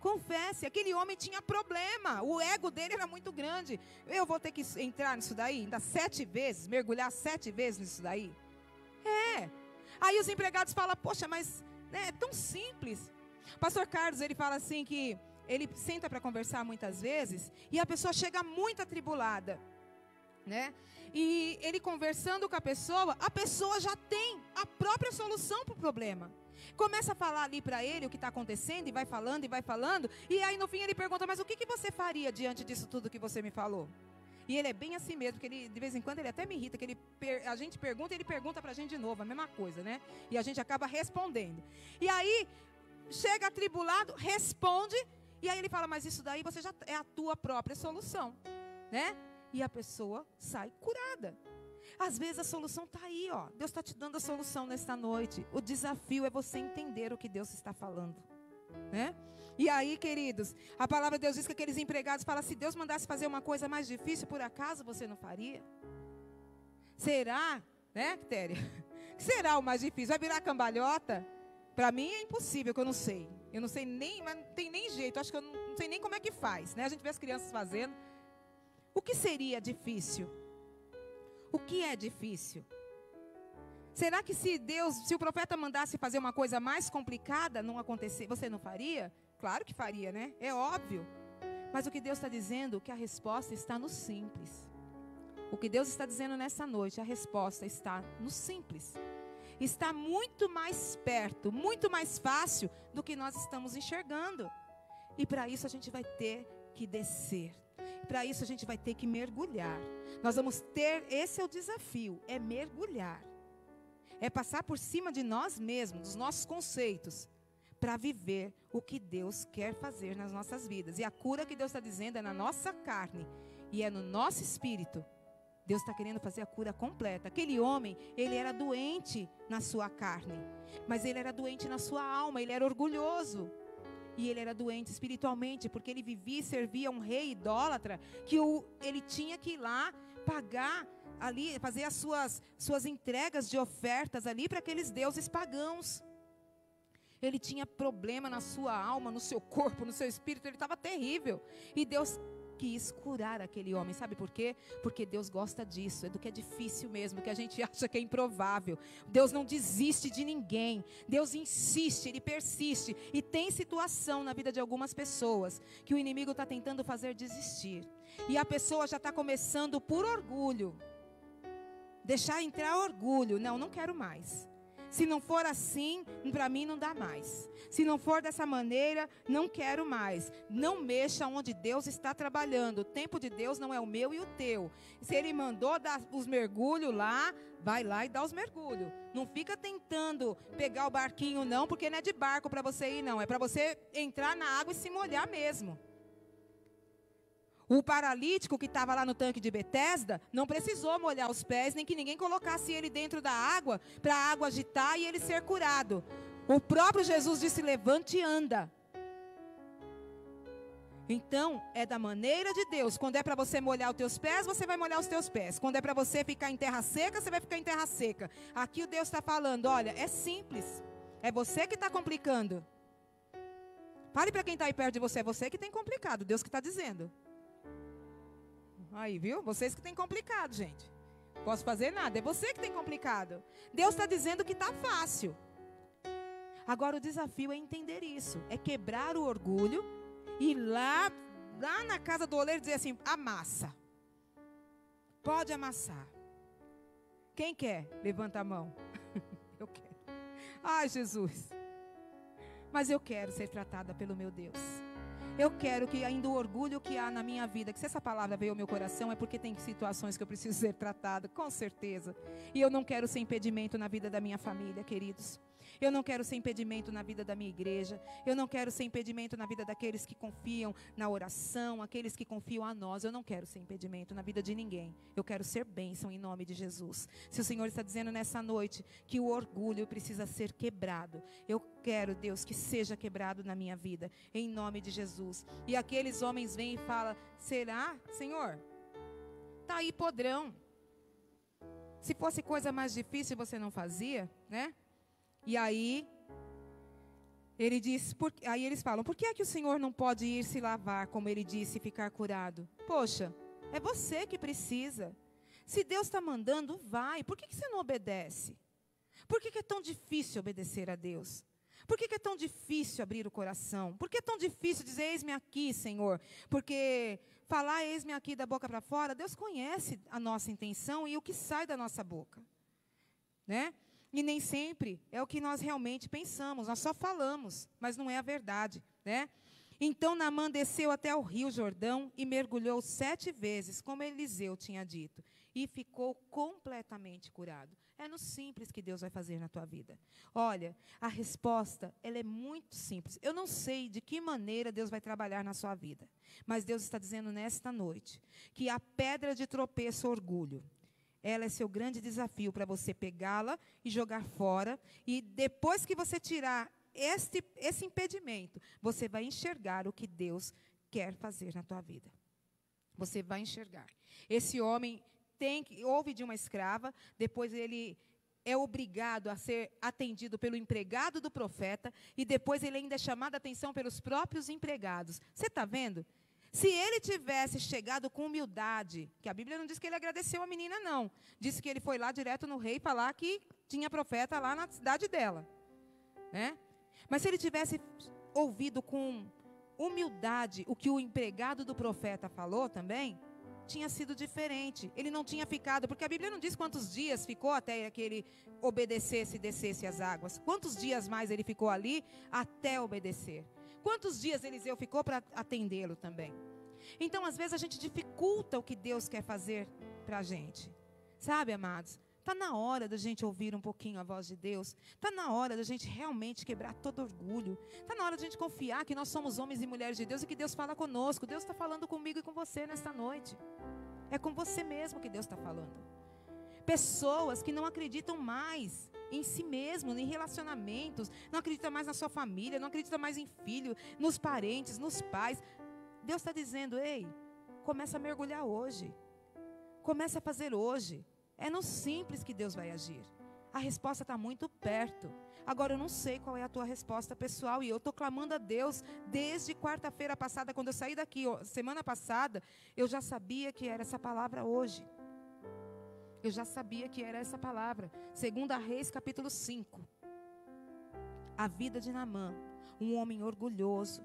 Confesse, aquele homem tinha problema. O ego dele era muito grande. Eu vou ter que entrar nisso daí, ainda 7 vezes, mergulhar 7 vezes nisso daí. É. Aí os empregados falam, poxa, mas né, é tão simples. O pastor Carlos, ele fala assim que ele senta para conversar muitas vezes e a pessoa chega muito atribulada, né? E ele conversando com a pessoa já tem a própria solução para o problema. Começa a falar ali para ele o que está acontecendo e vai falando. E aí no fim ele pergunta, mas o que você faria diante disso tudo que você me falou? E ele é bem assim mesmo, porque ele, de vez em quando ele até me irrita, que a gente pergunta e ele pergunta para a gente de novo, a mesma coisa, né? E a gente acaba respondendo. E aí chega atribulado, responde, e aí ele fala, mas isso daí você já é a tua própria solução, né? E a pessoa sai curada. Às vezes a solução está aí, ó. Deus está te dando a solução nesta noite. O desafio é você entender o que Deus está falando, né? E aí, queridos, a palavra de Deus diz que aqueles empregados falam, se Deus mandasse fazer uma coisa mais difícil, por acaso você não faria? Será, né, Quitéria? Que será o mais difícil? Vai virar cambalhota? Para mim é impossível, que eu não sei. Eu não sei nem, mas não tem nem jeito. Acho que eu não sei nem como é que faz, né? A gente vê as crianças fazendo. O que seria difícil? O que é difícil? Será que se o profeta mandasse fazer uma coisa mais complicada, não acontecer, você não faria? Claro que faria, né? É óbvio. Mas o que Deus está dizendo, que a resposta está no simples. O que Deus está dizendo nessa noite, a resposta está no simples. Está muito mais perto, muito mais fácil do que nós estamos enxergando. E para isso a gente vai ter que descer. Para isso a gente vai ter que mergulhar. Nós vamos ter, esse é o desafio, é mergulhar. É passar por cima de nós mesmos, dos nossos conceitos, para viver o que Deus quer fazer nas nossas vidas. E a cura que Deus está dizendo é na nossa carne e é no nosso espírito. Deus está querendo fazer a cura completa. Aquele homem, ele era doente na sua carne, mas ele era doente na sua alma, ele era orgulhoso. E ele era doente espiritualmente, porque ele vivia e servia um rei idólatra, que ele tinha que ir lá pagar ali, fazer as suas entregas de ofertas ali para aqueles deuses pagãos. Ele tinha problema na sua alma, no seu corpo, no seu espírito, ele estava terrível. E Deus quis curar aquele homem, sabe por quê? Porque Deus gosta disso, é do que é difícil mesmo, que a gente acha que é improvável. Deus não desiste de ninguém, Deus insiste, Ele persiste. E tem situação na vida de algumas pessoas que o inimigo está tentando fazer desistir. E a pessoa já está começando por orgulho, deixar entrar orgulho, não quero mais. Se não for assim, para mim não dá mais. Se não for dessa maneira, não quero mais. Não mexa onde Deus está trabalhando. O tempo de Deus não é o meu e o teu. Se Ele mandou dar os mergulhos lá, vai lá e dá os mergulhos. Não fica tentando pegar o barquinho não, porque não é de barco para você ir não. É para você entrar na água e se molhar mesmo. O paralítico que estava lá no tanque de Betesda não precisou molhar os pés, nem que ninguém colocasse ele dentro da água, para a água agitar e ele ser curado. O próprio Jesus disse, levante e anda. Então, é da maneira de Deus. Quando é para você molhar os teus pés, você vai molhar os teus pés. Quando é para você ficar em terra seca, você vai ficar em terra seca. Aqui o Deus está falando, olha, é simples. É você que está complicando. Fale para quem está aí perto de você, é você que tem complicado, Deus que está dizendo. Aí, viu? Vocês que têm complicado, gente. Posso fazer nada, é você que tem complicado. Deus está dizendo que está fácil. Agora o desafio é entender isso. É quebrar o orgulho e lá na casa do oleiro dizer assim, amassa. Pode amassar. Quem quer? Levanta a mão. Eu quero. Ai, Jesus. Mas eu quero ser tratada pelo meu Deus. Eu quero que ainda o orgulho que há na minha vida, que se essa palavra veio ao meu coração, é porque tem situações que eu preciso ser tratada, com certeza. E eu não quero ser impedimento na vida da minha família, queridos. Eu não quero ser impedimento na vida da minha igreja. Eu não quero ser impedimento na vida daqueles que confiam na oração, aqueles que confiam a nós. Eu não quero ser impedimento na vida de ninguém. Eu quero ser bênção em nome de Jesus. Se o Senhor está dizendo nessa noite que o orgulho precisa ser quebrado, eu quero, Deus, que seja quebrado na minha vida, em nome de Jesus. E aqueles homens vêm e falam, será, Senhor? Está aí podrão. Se fosse coisa mais difícil, você não fazia, né? E aí, ele diz, aí eles falam, por que é que o Senhor não pode ir se lavar, como ele disse, e ficar curado? Poxa, é você que precisa. Se Deus está mandando, vai. Por que você não obedece? Por que é tão difícil obedecer a Deus? Por que é tão difícil abrir o coração? Por que é tão difícil dizer, eis-me aqui, Senhor? Porque falar, eis-me aqui da boca para fora, Deus conhece a nossa intenção e o que sai da nossa boca, né? E nem sempre é o que nós realmente pensamos, nós só falamos, mas não é a verdade, né? Então Naamã desceu até o rio Jordão e mergulhou 7 vezes, como Eliseu tinha dito, e ficou completamente curado. É no simples que Deus vai fazer na tua vida. Olha, a resposta, ela é muito simples. Eu não sei de que maneira Deus vai trabalhar na sua vida, mas Deus está dizendo nesta noite que a pedra de tropeço, orgulho, ela é seu grande desafio para você pegá-la e jogar fora. E depois que você tirar esse impedimento, você vai enxergar o que Deus quer fazer na tua vida. Você vai enxergar. Esse homem ouve de uma escrava, depois ele é obrigado a ser atendido pelo empregado do profeta, e depois ele ainda é chamado a atenção pelos próprios empregados. Você está vendo? Se ele tivesse chegado com humildade, que a Bíblia não diz que ele agradeceu a menina, não. Diz que ele foi lá direto no rei falar que tinha profeta lá na cidade dela, né? Mas se ele tivesse ouvido com humildade o que o empregado do profeta falou também, tinha sido diferente. Ele não tinha ficado, porque a Bíblia não diz quantos dias ficou até que ele obedecesse e descesse as águas. Quantos dias mais ele ficou ali até obedecer? Quantos dias Eliseu ficou para atendê-lo também? Então, às vezes, a gente dificulta o que Deus quer fazer para a gente. Sabe, amados? Está na hora da gente ouvir um pouquinho a voz de Deus. Está na hora da gente realmente quebrar todo orgulho. Está na hora da gente confiar que nós somos homens e mulheres de Deus e que Deus fala conosco. Deus está falando comigo e com você nesta noite. É com você mesmo que Deus está falando. Pessoas que não acreditam mais em si mesmo, em relacionamentos, não acreditam mais na sua família, não acreditam mais em filho, nos parentes, nos pais. Deus está dizendo, ei, começa a mergulhar hoje. Começa a fazer hoje. É no simples que Deus vai agir. A resposta está muito perto. Agora eu não sei qual é a tua resposta pessoal, e eu estou clamando a Deus desde quarta-feira passada, quando eu saí daqui, semana passada, eu já sabia que era essa palavra hoje. Eu já sabia que era essa palavra. 2 Reis, capítulo 5. A vida de Naamã, um homem orgulhoso,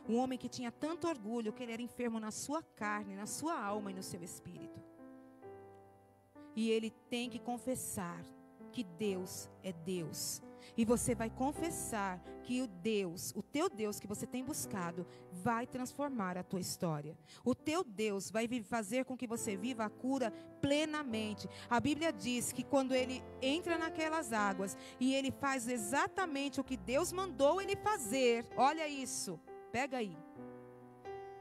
um homem que tinha tanto orgulho que ele era enfermo na sua carne, na sua alma e no seu espírito. E ele tem que confessar que Deus é Deus. E você vai confessar que o teu Deus que você tem buscado, vai transformar a tua história. O teu Deus vai fazer com que você viva a cura plenamente. A Bíblia diz que quando ele entra naquelas águas e ele faz exatamente o que Deus mandou ele fazer, olha isso, pega aí.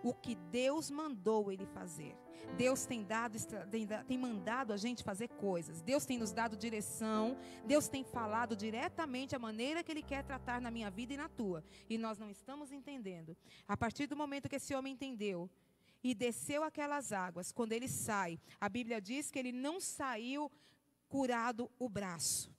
O que Deus mandou ele fazer. Deus tem mandado a gente fazer coisas. Deus tem nos dado direção. Deus tem falado diretamente a maneira que Ele quer tratar na minha vida e na tua. E nós não estamos entendendo. A partir do momento que esse homem entendeu e desceu aquelas águas, quando ele sai, a Bíblia diz que ele não saiu curado o braço.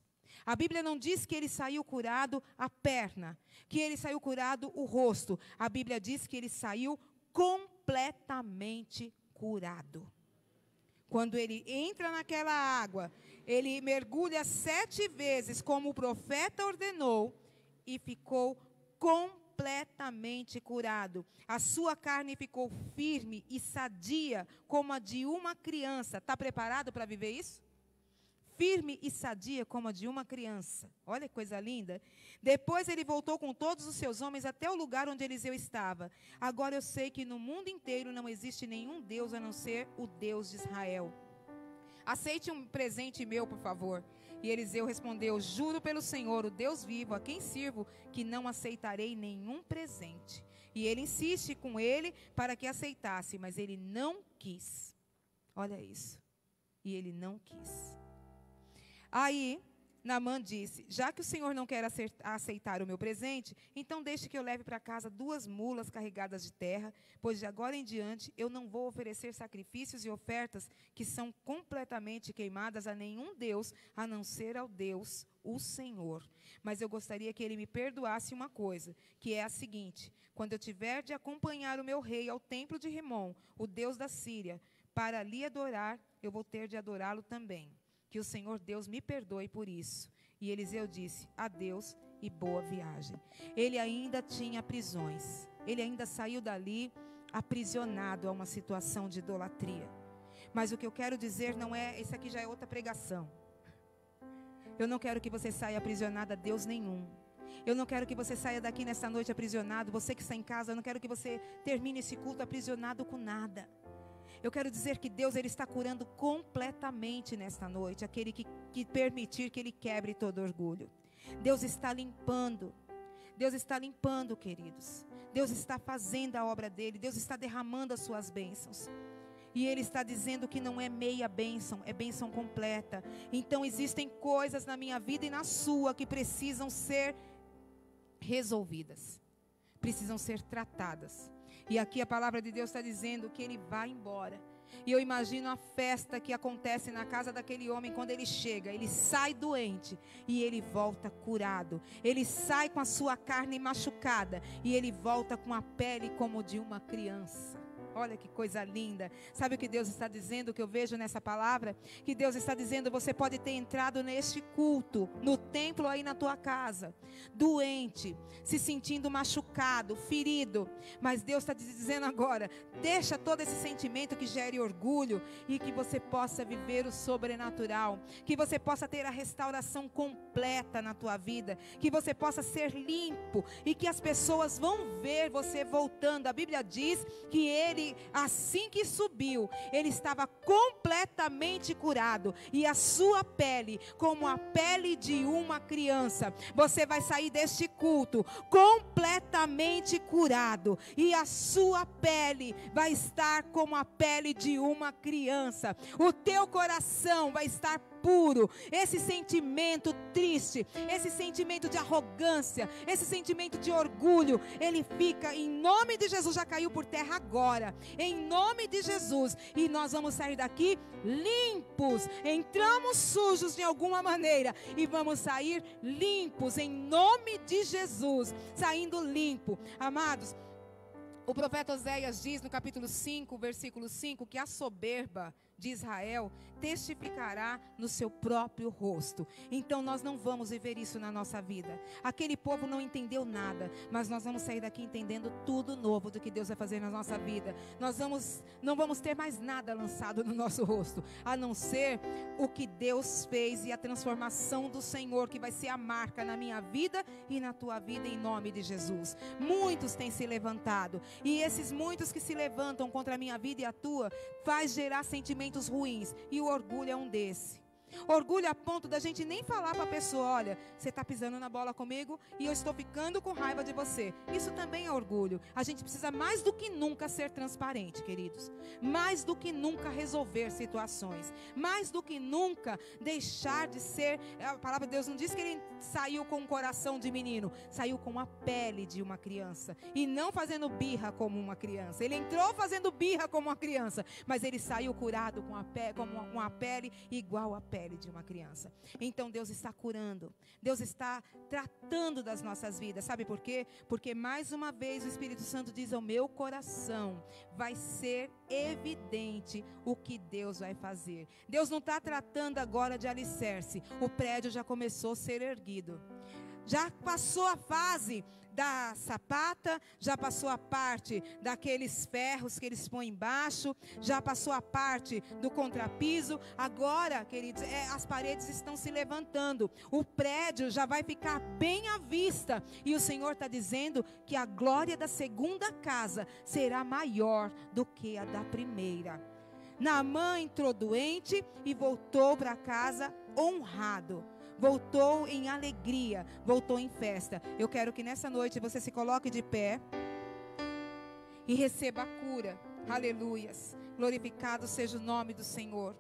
A Bíblia não diz que ele saiu curado a perna, que ele saiu curado o rosto. A Bíblia diz que ele saiu completamente curado. Quando ele entra naquela água, ele mergulha 7 vezes, como o profeta ordenou, e ficou completamente curado. A sua carne ficou firme e sadia, como a de uma criança. Está preparado para viver isso? Firme e sadia como a de uma criança. Olha que coisa linda. Depois ele voltou com todos os seus homens até o lugar onde Eliseu estava. Agora eu sei que no mundo inteiro não existe nenhum Deus a não ser o Deus de Israel. Aceite um presente meu, por favor. E Eliseu respondeu: juro pelo Senhor, o Deus vivo, a quem sirvo, que não aceitarei nenhum presente. E ele insiste com ele para que aceitasse, mas ele não quis. Olha isso. E ele não quis. Aí, Naamã disse: já que o Senhor não quer aceitar o meu presente, então deixe que eu leve para casa 2 mulas carregadas de terra, pois de agora em diante eu não vou oferecer sacrifícios e ofertas que são completamente queimadas a nenhum Deus, a não ser ao Deus, o Senhor. Mas eu gostaria que ele me perdoasse uma coisa, que é a seguinte: quando eu tiver de acompanhar o meu rei ao templo de Rimom, o Deus da Síria, para ali adorar, eu vou ter de adorá-lo também. Que o Senhor Deus me perdoe por isso. E Eliseu disse: adeus e boa viagem. Ele ainda tinha prisões. Ele ainda saiu dali aprisionado a uma situação de idolatria. Mas o que eu quero dizer não é... Isso aqui já é outra pregação. Eu não quero que você saia aprisionado a Deus nenhum. Eu não quero que você saia daqui nessa noite aprisionado. Você que está em casa, eu não quero que você termine esse culto aprisionado com nada. Eu quero dizer que Deus, Ele está curando completamente nesta noite aquele que permitir que Ele quebre todo orgulho. Deus está limpando. Deus está limpando, queridos. Deus está fazendo a obra dEle. Deus está derramando as suas bênçãos. E Ele está dizendo que não é meia bênção, é bênção completa. Então existem coisas na minha vida e na sua que precisam ser resolvidas. Precisam ser tratadas. E aqui a palavra de Deus está dizendo que ele vai embora. E eu imagino a festa que acontece na casa daquele homem quando ele chega. Ele sai doente e ele volta curado. Ele sai com a sua carne machucada e ele volta com a pele como de uma criança. Olha que coisa linda. Sabe o que Deus está dizendo, que eu vejo nessa palavra? Que Deus está dizendo: você pode ter entrado neste culto, no templo aí na tua casa, doente, se sentindo machucado, ferido. Mas Deus está dizendo agora: deixa todo esse sentimento que gere orgulho e que você possa viver o sobrenatural. Que você possa ter a restauração completa na tua vida. Que você possa ser limpo e que as pessoas vão ver você voltando. A Bíblia diz que ele, assim que subiu, ele estava completamente curado. E a sua pele, como a pele de uma criança. Você vai sair deste culto completamente curado. E a sua pele vai estar como a pele de uma criança. O teu coração vai estar puro. Esse sentimento triste, esse sentimento de arrogância, esse sentimento de orgulho, ele fica, em nome de Jesus, já caiu por terra agora, em nome de Jesus. E nós vamos sair daqui limpos. Entramos sujos de alguma maneira e vamos sair limpos, em nome de Jesus, saindo limpo. Amados, o profeta Oséias diz no capítulo 5, versículo 5, que a soberba de Israel testificará no seu próprio rosto. Então nós não vamos viver isso na nossa vida. Aquele povo não entendeu nada, mas nós vamos sair daqui entendendo tudo novo do que Deus vai fazer na nossa vida. Não vamos ter mais nada lançado no nosso rosto, a não ser o que Deus fez e a transformação do Senhor, que vai ser a marca na minha vida e na tua vida, em nome de Jesus. Muitos têm se levantado, e esses muitos que se levantam contra a minha vida e a tua, faz gerar sentimentos ruins, e o orgulho é um desse. Orgulho a ponto da gente nem falar para a pessoa: olha, você está pisando na bola comigo e eu estou ficando com raiva de você. Isso também é orgulho. A gente precisa mais do que nunca ser transparente, queridos. Mais do que nunca resolver situações. Mais do que nunca deixar de ser. A palavra de Deus não diz que ele saiu com um coração de menino. Saiu com a pele de uma criança. E não fazendo birra como uma criança. Ele entrou fazendo birra como uma criança, mas ele saiu curado com a pele igual a pele de uma criança. Então Deus está curando, Deus está tratando das nossas vidas. Sabe por quê? Porque mais uma vez o Espírito Santo diz ao meu coração: vai ser evidente o que Deus vai fazer. Deus não está tratando agora de alicerce. O prédio já começou a ser erguido. Já passou a fase da sapata, já passou a parte daqueles ferros que eles põem embaixo, já passou a parte do contrapiso. Agora, queridos, as paredes estão se levantando, o prédio já vai ficar bem à vista, e o Senhor está dizendo que a glória da segunda casa será maior do que a da primeira. Naamã entrou doente e voltou para casa honrado. Voltou em alegria, voltou em festa. Eu quero que nessa noite você se coloque de pé e receba a cura. Aleluias. Glorificado seja o nome do Senhor.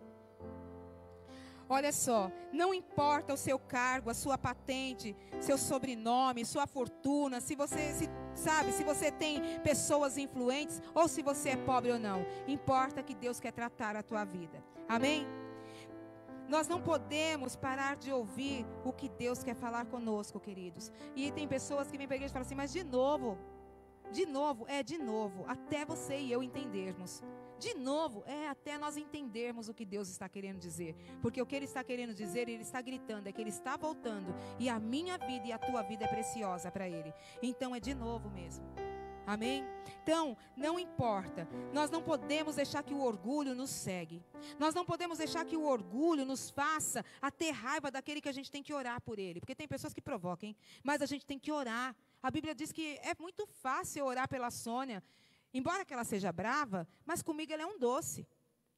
Olha só, não importa o seu cargo, a sua patente, seu sobrenome, sua fortuna, se você tem pessoas influentes ou se você é pobre ou não. Importa que Deus quer tratar a tua vida. Amém? Nós não podemos parar de ouvir o que Deus quer falar conosco, queridos. E tem pessoas que vêm para a igreja e falam assim: mas de novo, até você e eu entendermos. De novo, até nós entendermos o que Deus está querendo dizer. Porque o que Ele está querendo dizer, Ele está gritando, é que Ele está voltando. E a minha vida e a tua vida é preciosa para Ele. Então é de novo mesmo. Amém? Então, não importa. Nós não podemos deixar que o orgulho nos cegue. Nós não podemos deixar que o orgulho nos faça a ter raiva daquele que a gente tem que orar por ele. Porque tem pessoas que provocam, mas a gente tem que orar. A Bíblia diz que é muito fácil orar pela Sônia. Embora que ela seja brava, mas comigo ela é um doce.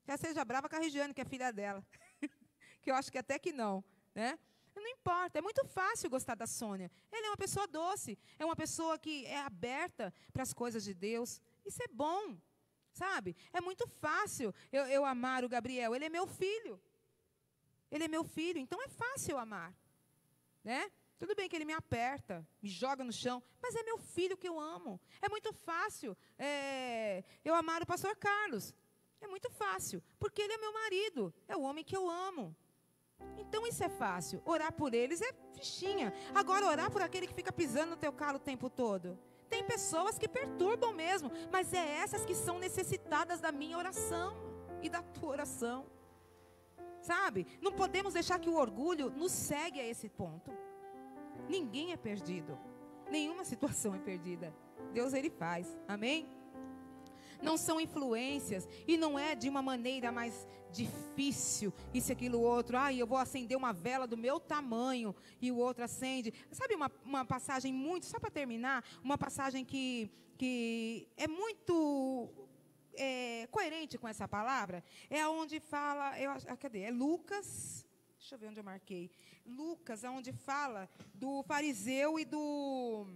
Que ela seja brava com a Regiane, que é filha dela. Que eu acho que até que não, né? Não importa, é muito fácil gostar da Sônia. Ela é uma pessoa doce, é uma pessoa que é aberta para as coisas de Deus. Isso é bom, sabe? É muito fácil eu amar o Gabriel, ele é meu filho. Ele é meu filho, então é fácil eu amar, né? Tudo bem que ele me aperta, me joga no chão, mas é meu filho que eu amo. É muito fácil eu amar o pastor Carlos. É muito fácil, porque ele é meu marido, é o homem que eu amo. Então isso é fácil. Orar por eles é fichinha. Agora orar por aquele que fica pisando no teu calo o tempo todo. Tem pessoas que perturbam mesmo, mas é essas que são necessitadas da minha oração e da tua oração. Sabe? Não podemos deixar que o orgulho nos cegue a esse ponto. Ninguém é perdido. Nenhuma situação é perdida. Deus, Ele faz. Amém? Não são influências, e não é de uma maneira mais difícil, isso, aquilo, outro. Eu vou acender uma vela do meu tamanho, e o outro acende. Sabe uma passagem muito, só para terminar, uma passagem que é muito coerente com essa palavra, é onde fala, cadê? É Lucas, deixa eu ver onde eu marquei. Lucas, onde fala do fariseu e do...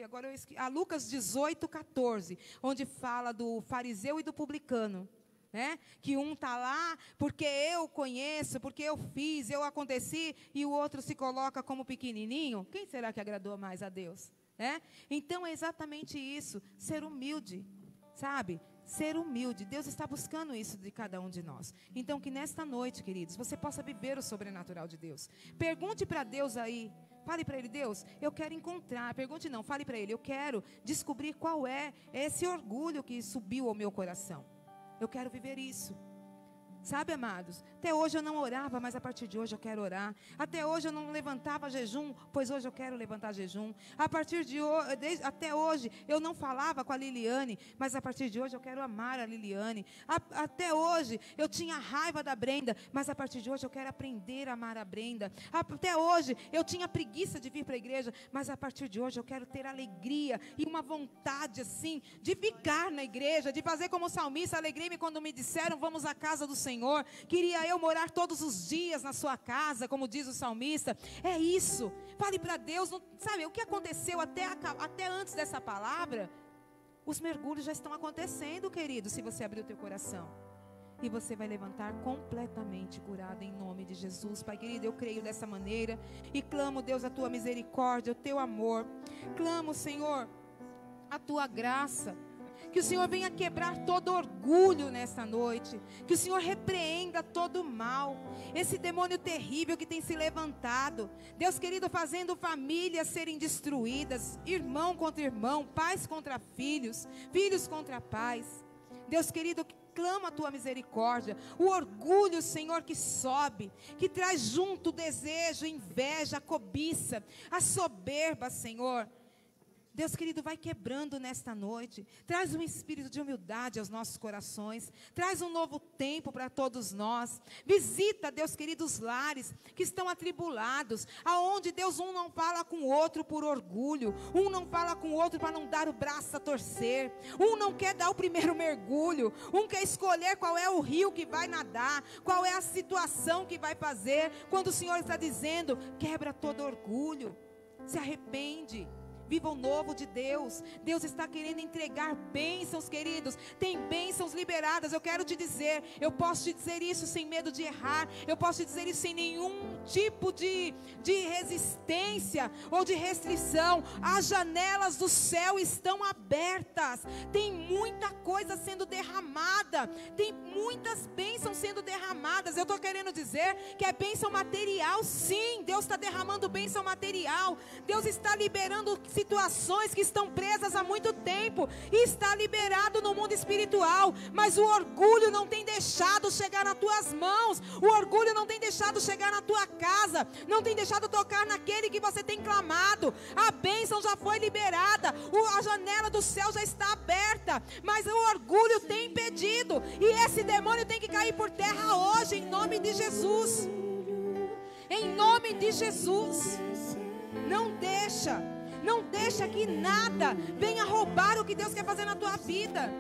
agora eu esqueci. Lucas 18:14, onde fala do fariseu e do publicano, né? Que um está lá porque eu conheço, porque eu fiz, eu aconteci, e o outro se coloca como pequenininho. Quem será que agradou mais a Deus? Né? Então é exatamente isso, ser humilde, sabe? Ser humilde. Deus está buscando isso de cada um de nós. Então que nesta noite, queridos, você possa viver o sobrenatural de Deus. Pergunte para Deus aí. Fale para Ele: Deus, eu quero encontrar. Pergunte não, fale para Ele: eu quero descobrir qual é esse orgulho que subiu ao meu coração. Eu quero viver isso. Sabe, amados, até hoje eu não orava, mas a partir de hoje eu quero orar. Até hoje eu não levantava jejum, pois hoje eu quero levantar jejum. A partir de hoje, até hoje eu não falava com a Liliane, mas a partir de hoje eu quero amar a Liliane. Até hoje eu tinha raiva da Brenda, mas a partir de hoje eu quero aprender a amar a Brenda. Até hoje eu tinha preguiça de vir para a igreja, mas a partir de hoje eu quero ter alegria e uma vontade assim, de ficar na igreja, de fazer como o salmista: alegrei-me quando me disseram, vamos à casa do Senhor. Queria eu morar todos os dias na sua casa, como diz o salmista. É isso. Fale para Deus. Não, sabe o que aconteceu até antes dessa palavra? Os mergulhos já estão acontecendo, querido, se você abrir o teu coração. E você vai levantar completamente curado em nome de Jesus. Pai querido, eu creio dessa maneira e clamo, Deus, a tua misericórdia, o teu amor. Clamo, Senhor, a tua graça. Que o Senhor venha quebrar todo orgulho nessa noite. Que o Senhor repreenda todo o mal. Esse demônio terrível que tem se levantado. Deus querido, fazendo famílias serem destruídas. Irmão contra irmão, pais contra filhos, filhos contra pais. Deus querido, clama a tua misericórdia. O orgulho, Senhor, que sobe, que traz junto o desejo, inveja, a cobiça, a soberba, Senhor. Deus querido, vai quebrando nesta noite. Traz um espírito de humildade aos nossos corações. Traz um novo tempo para todos nós. Visita, Deus querido, os lares que estão atribulados. Aonde, Deus, um não fala com o outro por orgulho. Um não fala com o outro para não dar o braço a torcer. Um não quer dar o primeiro mergulho. Um quer escolher qual é o rio que vai nadar. Qual é a situação que vai fazer. Quando o Senhor está dizendo, quebra todo orgulho. Se arrepende. Viva o novo de Deus. Deus está querendo entregar bênçãos, queridos. Tem bênçãos liberadas. Eu quero te dizer, eu posso te dizer isso sem medo de errar. Eu posso te dizer isso sem nenhum tipo de resistência ou de restrição. As janelas do céu estão abertas. Tem muita coisa sendo derramada. Tem muitas bênçãos sendo derramadas. Eu estou querendo dizer que é bênção material, sim. Deus está derramando bênção material. Deus está liberando situações que estão presas há muito tempo e está liberado no mundo espiritual, mas o orgulho não tem deixado chegar nas tuas mãos, o orgulho não tem deixado chegar na tua casa, não tem deixado tocar naquele que você tem clamado. A bênção já foi liberada, a janela do céu já está aberta, mas o orgulho tem impedido, e esse demônio tem que cair por terra hoje, em nome de Jesus. Em nome de Jesus. Não deixa que nada venha roubar o que Deus quer fazer na tua vida.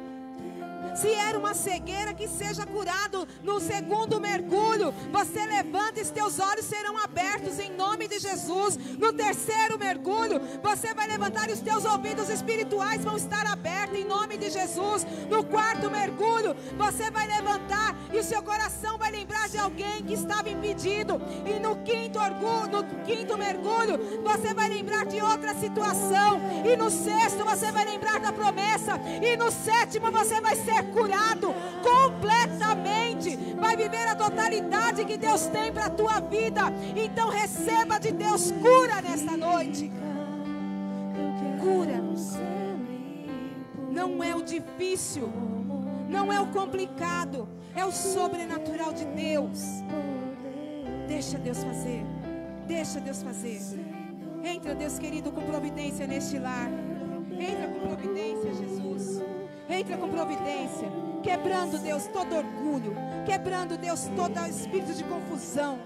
Se era uma cegueira, que seja curado no segundo mergulho. Você levanta e teus olhos serão abertos em nome de Jesus. No terceiro mergulho, você vai levantar e os teus ouvidos espirituais vão estar abertos em nome de Jesus. No quarto mergulho, você vai levantar e o seu coração vai lembrar de alguém que estava impedido. E no quinto mergulho, você vai lembrar de outra situação. E no sexto, você vai lembrar da promessa. E no sétimo, você vai ser curado completamente, vai viver a totalidade que Deus tem para a tua vida. Então receba de Deus cura nesta noite. Cura. Não é o difícil, não é o complicado, é o sobrenatural de Deus. Deixa Deus fazer. Deixa Deus fazer. Entra, Deus querido, com providência neste lar. Entra com providência, Jesus. Entra com providência, quebrando, Deus, todo orgulho, quebrando, Deus, todo espírito de confusão.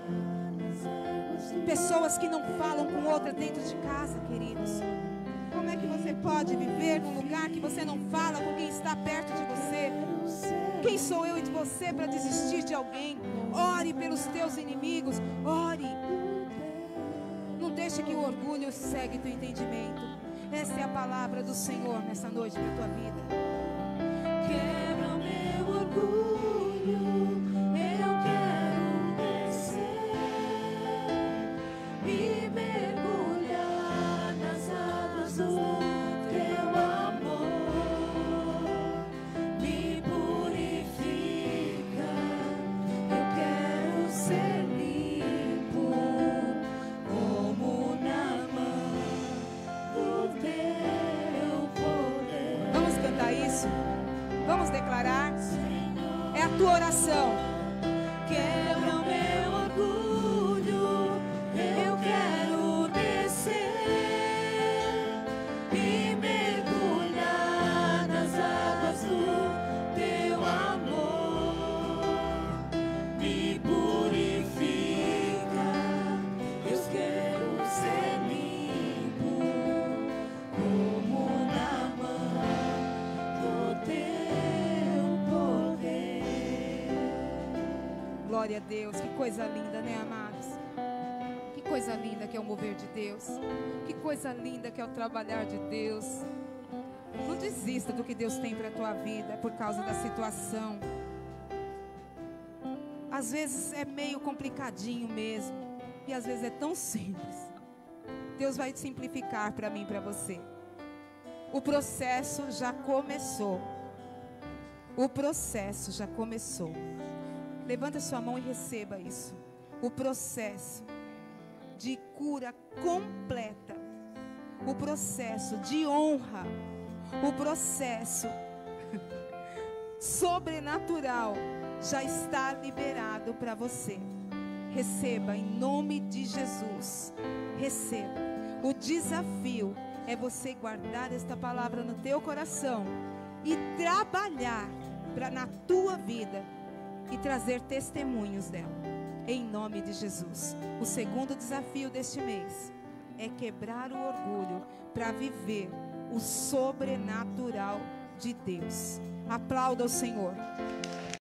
Pessoas que não falam com outra dentro de casa, queridos. Como é que você pode viver num lugar que você não fala com quem está perto de você? Quem sou eu e de você para desistir de alguém? Ore pelos teus inimigos, ore. Não deixe que o orgulho cegue teu entendimento. Essa é a palavra do Senhor nessa noite para a tua vida. Quebra o meu orgulho, eu quero descer e mergulhar nas águas do teu amor. Me purifica, eu quero ser limpo como na mão do teu poder. Vamos cantar isso? Vamos declarar? É a tua oração. quebra o meu orgulho. Eu quero descer e mergulhar nas águas do teu amor. Me purifica, eu quero ser limpo como na mão do teu poder. Glória a Deus, que coisa linda, né, amados? Que coisa linda que é o mover de Deus. Que coisa linda que é o trabalhar de Deus. Não desista do que Deus tem para a tua vida por causa da situação. Às vezes é meio complicadinho mesmo, e às vezes é tão simples. Deus vai simplificar para mim e para você. O processo já começou. O processo já começou. Levanta sua mão e receba isso. O processo de cura completa, o processo de honra, o processo sobrenatural já está liberado para você. Receba em nome de Jesus. Receba. O desafio é você guardar esta palavra no teu coração e trabalhar na tua vida e trazer testemunhos dela, em nome de Jesus. O segundo desafio deste mês é quebrar o orgulho para viver o sobrenatural de Deus. Aplauda o Senhor.